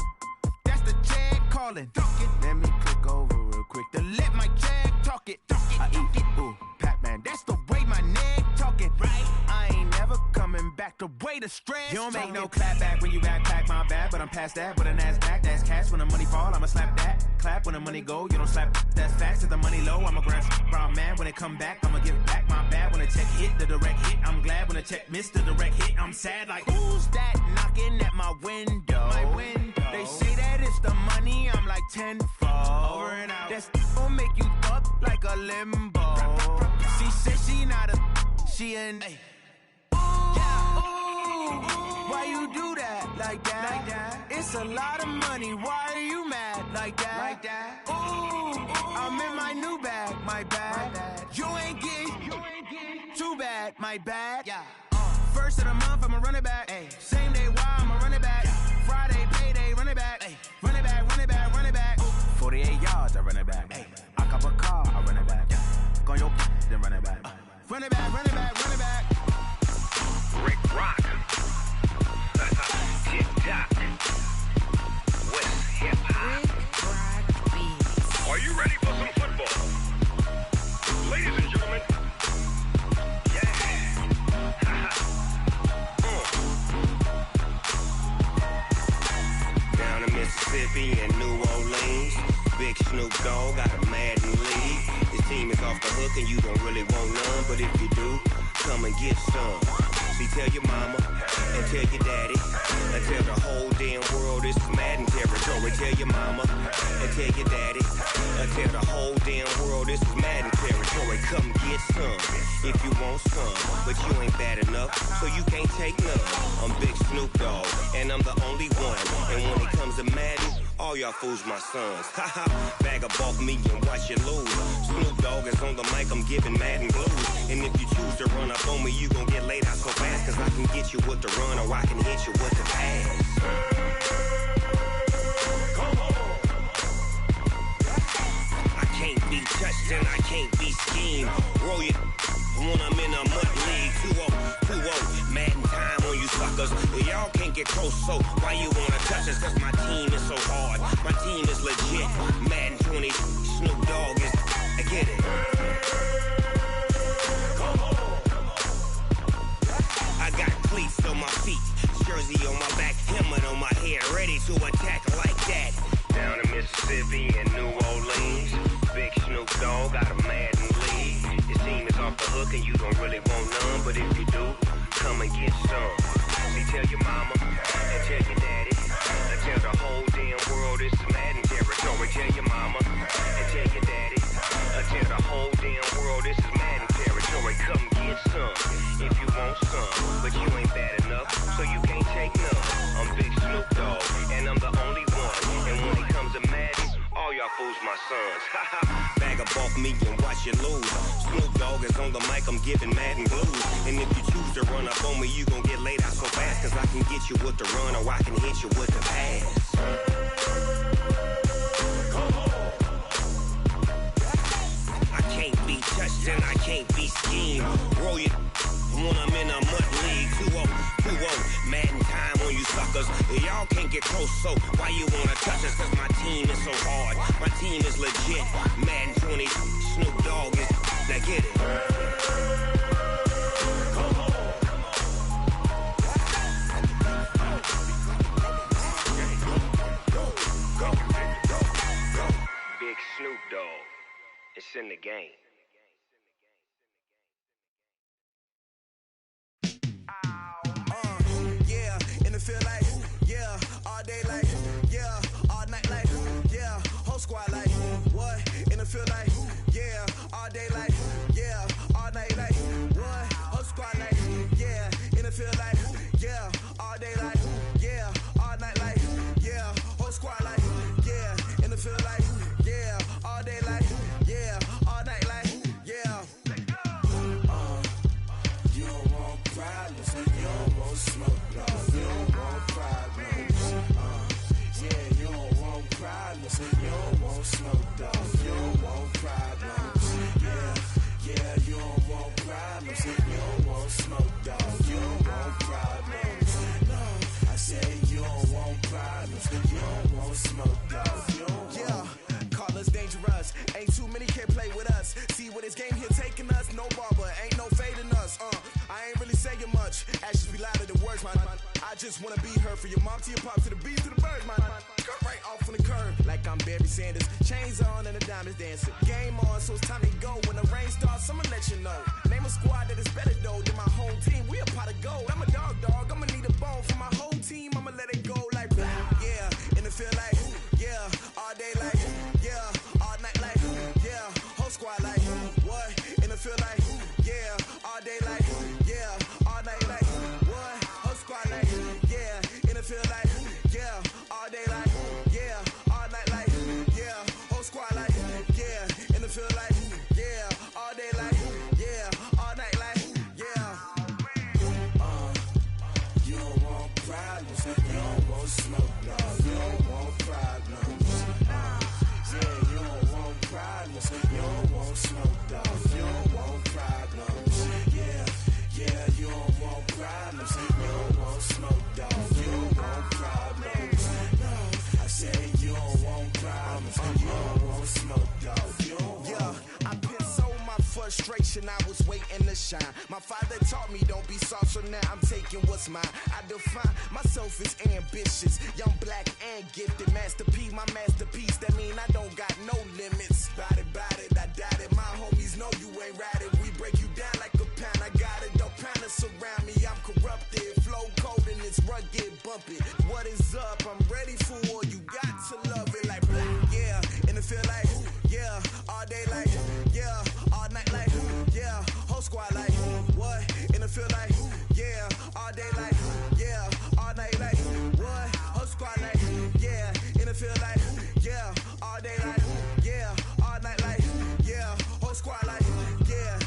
That's the check calling. Let me click over real quick to let my check talk it. I eat it, ooh, Pac-Man. That's the way my neck talking. Right? I ain't never coming back the way the stress. You don't make no clap back when you backpack, my bad. But I'm past that with a NASDAQ. That's cash when the money fall, I'ma slap that. Clap when the money go, you don't slap. That's facts. If the money low, I'ma grab brown man. When it come back, I'ma give it back. My bad when the check hit, the direct hit. I'm glad when the check missed the direct hit. I'm sad like, who's that knocking at my window? My window. They say that it's the money, I'm like tenfold. Over and out. That's gon' make you up like a limbo. She said she not a, she an. Ooh, why you do that? Like that? It's a lot of money, why are you mad? Like that? Ooh, I'm in my new bag, my bad. You ain't get too bad, my bad. Yeah. First of the month, I'ma run it back. Ay. Same day, why I'ma run it back. Friday, payday, run it back. Ay. Run it back, run it back, run it back. 48 yards, I run it back. Ay. I cop a car, I run it back. Go yo, then run it back. Run it back, run it back, run it back. Rick Rock. TikTok. West Hip Hop. Are you ready for some football? Ladies and gentlemen. Down in Mississippi and New Orleans, Big Snoop Dogg got a Madden league. His team is off the hook and you don't really want none, but if you do, come and get some. See, tell your mama and tell your daddy and tell the whole damn world this is Madden territory. Tell your mama and tell your daddy and tell the whole damn world this is Madden territory. Come get some if you want some, but you ain't bad enough, so you can't take none. I'm Big Snoop Dogg and I'm the only one, and when it comes to Madden, all y'all fools my sons. Haha, bag up off me and watch you lose. Snoop Dogg is on the mic, I'm giving Madden blues. And if you choose to run up on me, you gon' get laid out so fast, cause I can get you with the run or I can hit you with the pass. I can't be touched and I can't be schemed. Roll you when I'm in a mud league. 2-0, Madden time on you suckers. Y'all can't get close, so why you wanna touch us? Cause my team is so hard, my team is legit. Madden 20, Snoop Dogg is, I get it. I got cleats on my feet, jersey on my back, helmet on my head, ready to attack like that. Down in Mississippi and New Orleans, Big Snoop Dogg got a Madden league. His team is off the hook and you don't really want none, but if you do, come and get some. See, tell your mama and tell your daddy and tell the whole damn world this is Madden territory. Tell your mama and tell your daddy and tell the whole damn world this is Madden territory. Come get some if you want some, but you ain't bad enough, so you can't take none. I'm Big Snoop Dogg and I'm the only one, and when it comes to Madden, all y'all fools my sons. Bag up off me and watch you lose. Snoop Dogg is on the mic, I'm giving Madden blues. And if you choose to run up on me, you gon' get laid out so fast, cause I can get you with the run or I can hit you with the pass. touched and I can't be schemed. Roll your when I'm in a mud league. 2-0, Madden time on you suckers. Y'all can't get close, so why you wanna touch us? Cause my team is so hard. My team is legit. Madden 20, Snoop Dogg is. Now get it. Big Snoop Dogg. It's in the game. Feel like, yeah, all day like, yeah, all night like, yeah, whole squad like, what? And it feel like, yeah, all day like, yeah, all night like, what? Whole squad like, yeah, and it feel like, yeah, all day like, yeah, all night like, yeah, whole squad like, yeah, and it feel like, yeah, all day like, yeah, all night like, yeah. You don't want problems, you don't want smoke, no, you don't want problems. Yeah, you don't want problems, you don't want smoke, dog, you don't want problems. Yeah, you don't want problems, you don't want smoke, dog, you don't want problems. No, I said you don't want problems, you don't want smoke, dog, you don't want. Yeah, call us dangerous, ain't too many can play with us. See what this game here taking us, no barber, ain't no fading us. I ain't really saying much, actions be louder than words, man. I just wanna be heard, for your mom to your pop to the beat to the birds, man. Cut right off on the curb, like I'm Barry Sanders. Chains on and the diamonds dancing. Game on, so it's time to go. When the rain starts, I'ma let you know. Name a squad that is better though than my home team. We a pot of gold. I'm a dog, I'ma need a bone for my whole team. I'ma let it go like blah. Yeah, and it feel like, yeah, all day like, yeah, all night like, yeah, whole squad like, what? And it feel like, yeah, all day like, yeah, all night like, what? Whole squad like, yeah, and it feel like, yeah, all day like, yeah, all night like, yeah, whole squad like, yeah, and it feel like, yeah, all day like, yeah, all night like, yeah. You don't want problems, you don't want smoke, no, you don't want problems. Yeah, you don't want problems, you don't want smoke, dog, you don't want problems. Yeah, you don't want problems, you don't want smoke, dog, you don't want problems. No, I said you don't want problems, you don't want smoke, dog, you don't want. Yeah, I pissed so my frustration, I was waiting to shine. My father taught me don't be soft, so now I'm taking what's mine. I define myself as ambitious, young, black, and gifted. Master P, my masterpiece, that mean I don't got no limits. Bout it, I doubt it. My homies know you ain't ride it. We break you down like a pound. I got it, don't pound us around me. I'm corrupted, flow cold and it's rugged, bumpy. What is up? I'm ready for war. You got to love it like blah. Yeah, and it feel like, yeah, all day like, yeah, all night like, yeah, whole squad like, what? And it feel like, yeah, all day like, yeah, all night like, what? Whole squad like, yeah, and it feel like, yeah, all day like, yeah, all night like, yeah, whole squad like, yeah,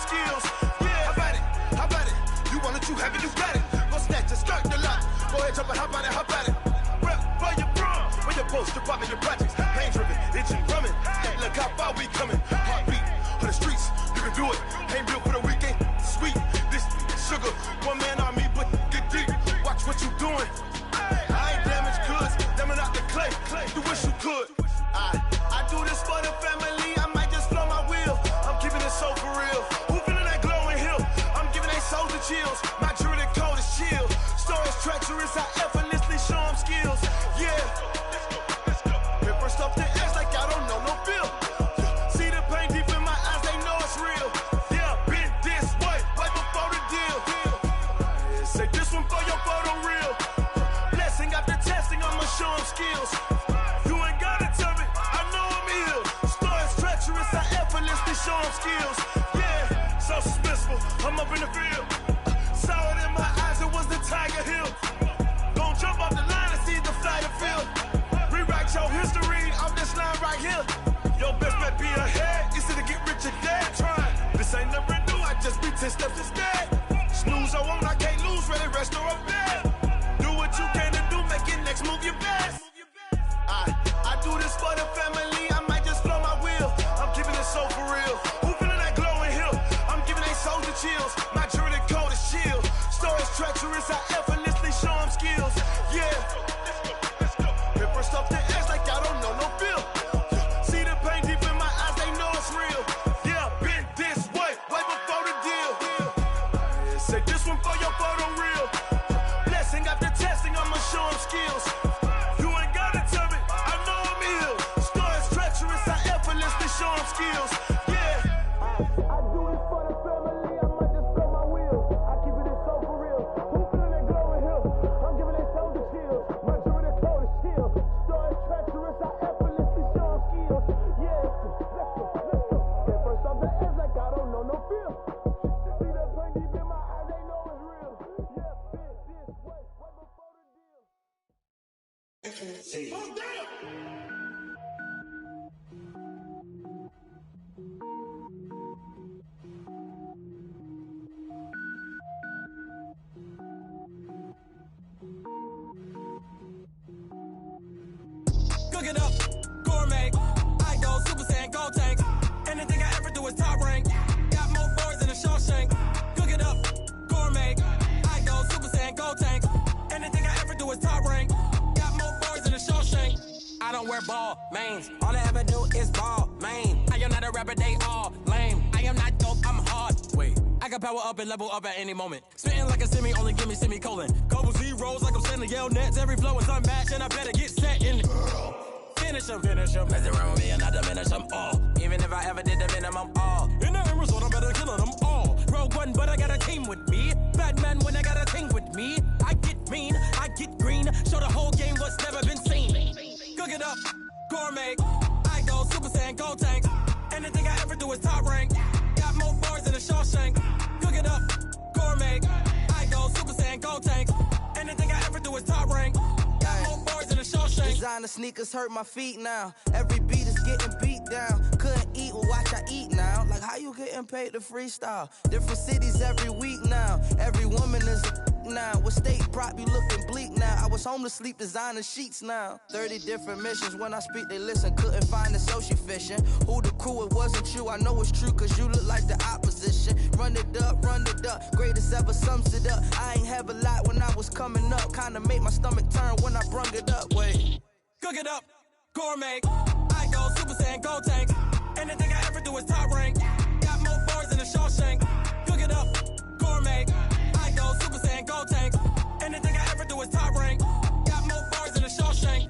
skills. Yeah, how about it? You want it, you have it, you got it. Go snatch it, skirt the lot. Go ahead, jump it, how about it? Rep for your bro, for your post, your pop, and your projects. Pain driven, itching, drumming. Hey, look how far we coming. Heartbeat on the streets, you can do it. Ain't built for the weekend. Sweet, this sugar, one man army, but get deep. Watch what you doing. I ain't damaged goods, damn it out the clay. You wish you could. I do this for the family. I might just blow my wheel. I'm keeping it so for real. Who feeling that glowing hill? I'm giving they souls the chills. My jewelry code is chill. Stories treacherous, I effortlessly show them skills. Yeah. Paper stuff the edge like I don't know no feel. See the pain deep in my eyes, they know it's real. Yeah, been this way, right before the deal. Say this one for your photo reel. Blessing after testing, I'ma show them skills. You ain't gotta tell me, I know I'm ill. Stories treacherous, I effortlessly show them skills. Yeah, so suspenseful, I'm up in the field. Saw it in my eyes, it was the Tiger Hill. Gon' jump off the line and see the flight of field. Rewrite your history off this line right here. Your best bet be ahead, easy to get rich or dead. Trying, this ain't never new, I just be 10 steps instead. Snooze I won't, I can't lose, ready, rest or up bed. Do what you can to do, make your next move your best. I do this for the family, I might just blow my wheel. I'm keeping it so for real. Who feeling that glowing hill? I'm giving they souls the chills. My jewelry code is chill. Stories treacherous, I effortlessly show them skills. Yeah. Paper stuff the edge like I don't know no feel. See the pain deep in my eyes, they know it's real. Yeah, been this way, way before the deal. Say this one for your photo reel. Blessing after testing, I'ma show them skills. You ain't gotta tell me, I know I'm ill. Stories treacherous, I effortlessly show them skills. Yeah. I do it for the family, I might just blow my wheel. I keep it so for real. Who feeling that glowing hill? I'm giving they souls the chills. My jewelry code is chill. Stories treacherous, I effortlessly show them skills. Yeah, let's go. Get first off the edge like I don't know no feel. See the pain deep in my eyes, they know it's real. Yeah, been this way, way before the deal. Oh, damn! Cook it up, gourmet. I go Super Saiyan, gold tank. Anything I ever do is top rank. Got more boys than a Shawshank. Cook it up, gourmet. I go Super Saiyan, gold tank. Anything I ever do is top rank. Got more boys than a Shawshank. I don't wear ball mains. All I ever do is ball main. I am not a rapper, they all lame. I am not dope, I'm hard. Wait, I can power up and level up at any moment. Spitting like a semi, only give me semicolon. Couple zeros like I'm sending yell nets. Every flow is unmatched and I better get set in. Finish them. Mess around with me and I diminish them all. Even if I ever did the minimum all. In the end result, I'm better killing them all. Rogue One, but I got a team with me. Batman when I got a team with me. I get mean, I get green. Show the whole game what's never been seen. Cook it up, gourmet. I go Super Saiyan, gold tank. Anything I ever do is top rank. Got more bars than a Shawshank. Cook it up, gourmet. I go Super Saiyan, gold tank. Anything I ever do is top rank. Got more bars than a Shawshank. Designer sneakers hurt my feet now. Every beat is getting beat down. Couldn't eat, well watch I eat now. Like how you getting paid to freestyle? Different cities every week now. Every woman is a now. With state prop, you looking bleak now. I was home to sleep, designer sheets now. 30 different missions. When I speak, they listen. Couldn't find it, so she fishing. Who the crew? It wasn't you. I know it's true, cause you look like the opposition. Run it up. Greatest ever sums it up. I ain't have a lot when I was coming up. Kinda made my stomach turn when I brung it up. Wait. Cook it up, gourmet. I go Super Saiyan, gold tank. Anything I ever do is top rank. Got more bars than a Shawshank. Cook it up, gourmet. I go Super Saiyan, gold tank. Anything I ever do is top rank. Got more bars than a Shawshank.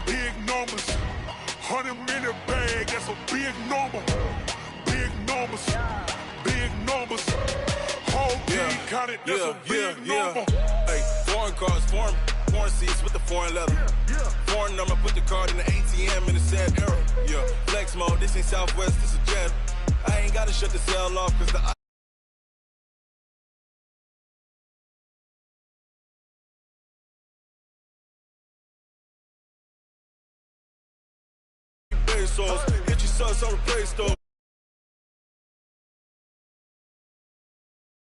Big numbers, 100-minute bag, that's a big number. Big numbers, whole team counted, that's a big number. Hey, foreign cars, foreign foreign seats with the foreign leather. Foreign number, put the card in the ATM in the sad era. Yeah, flex mode, this ain't Southwest, this is Jet. I ain't gotta shut the cell off, cause the pesos, get your sons on the Play Store.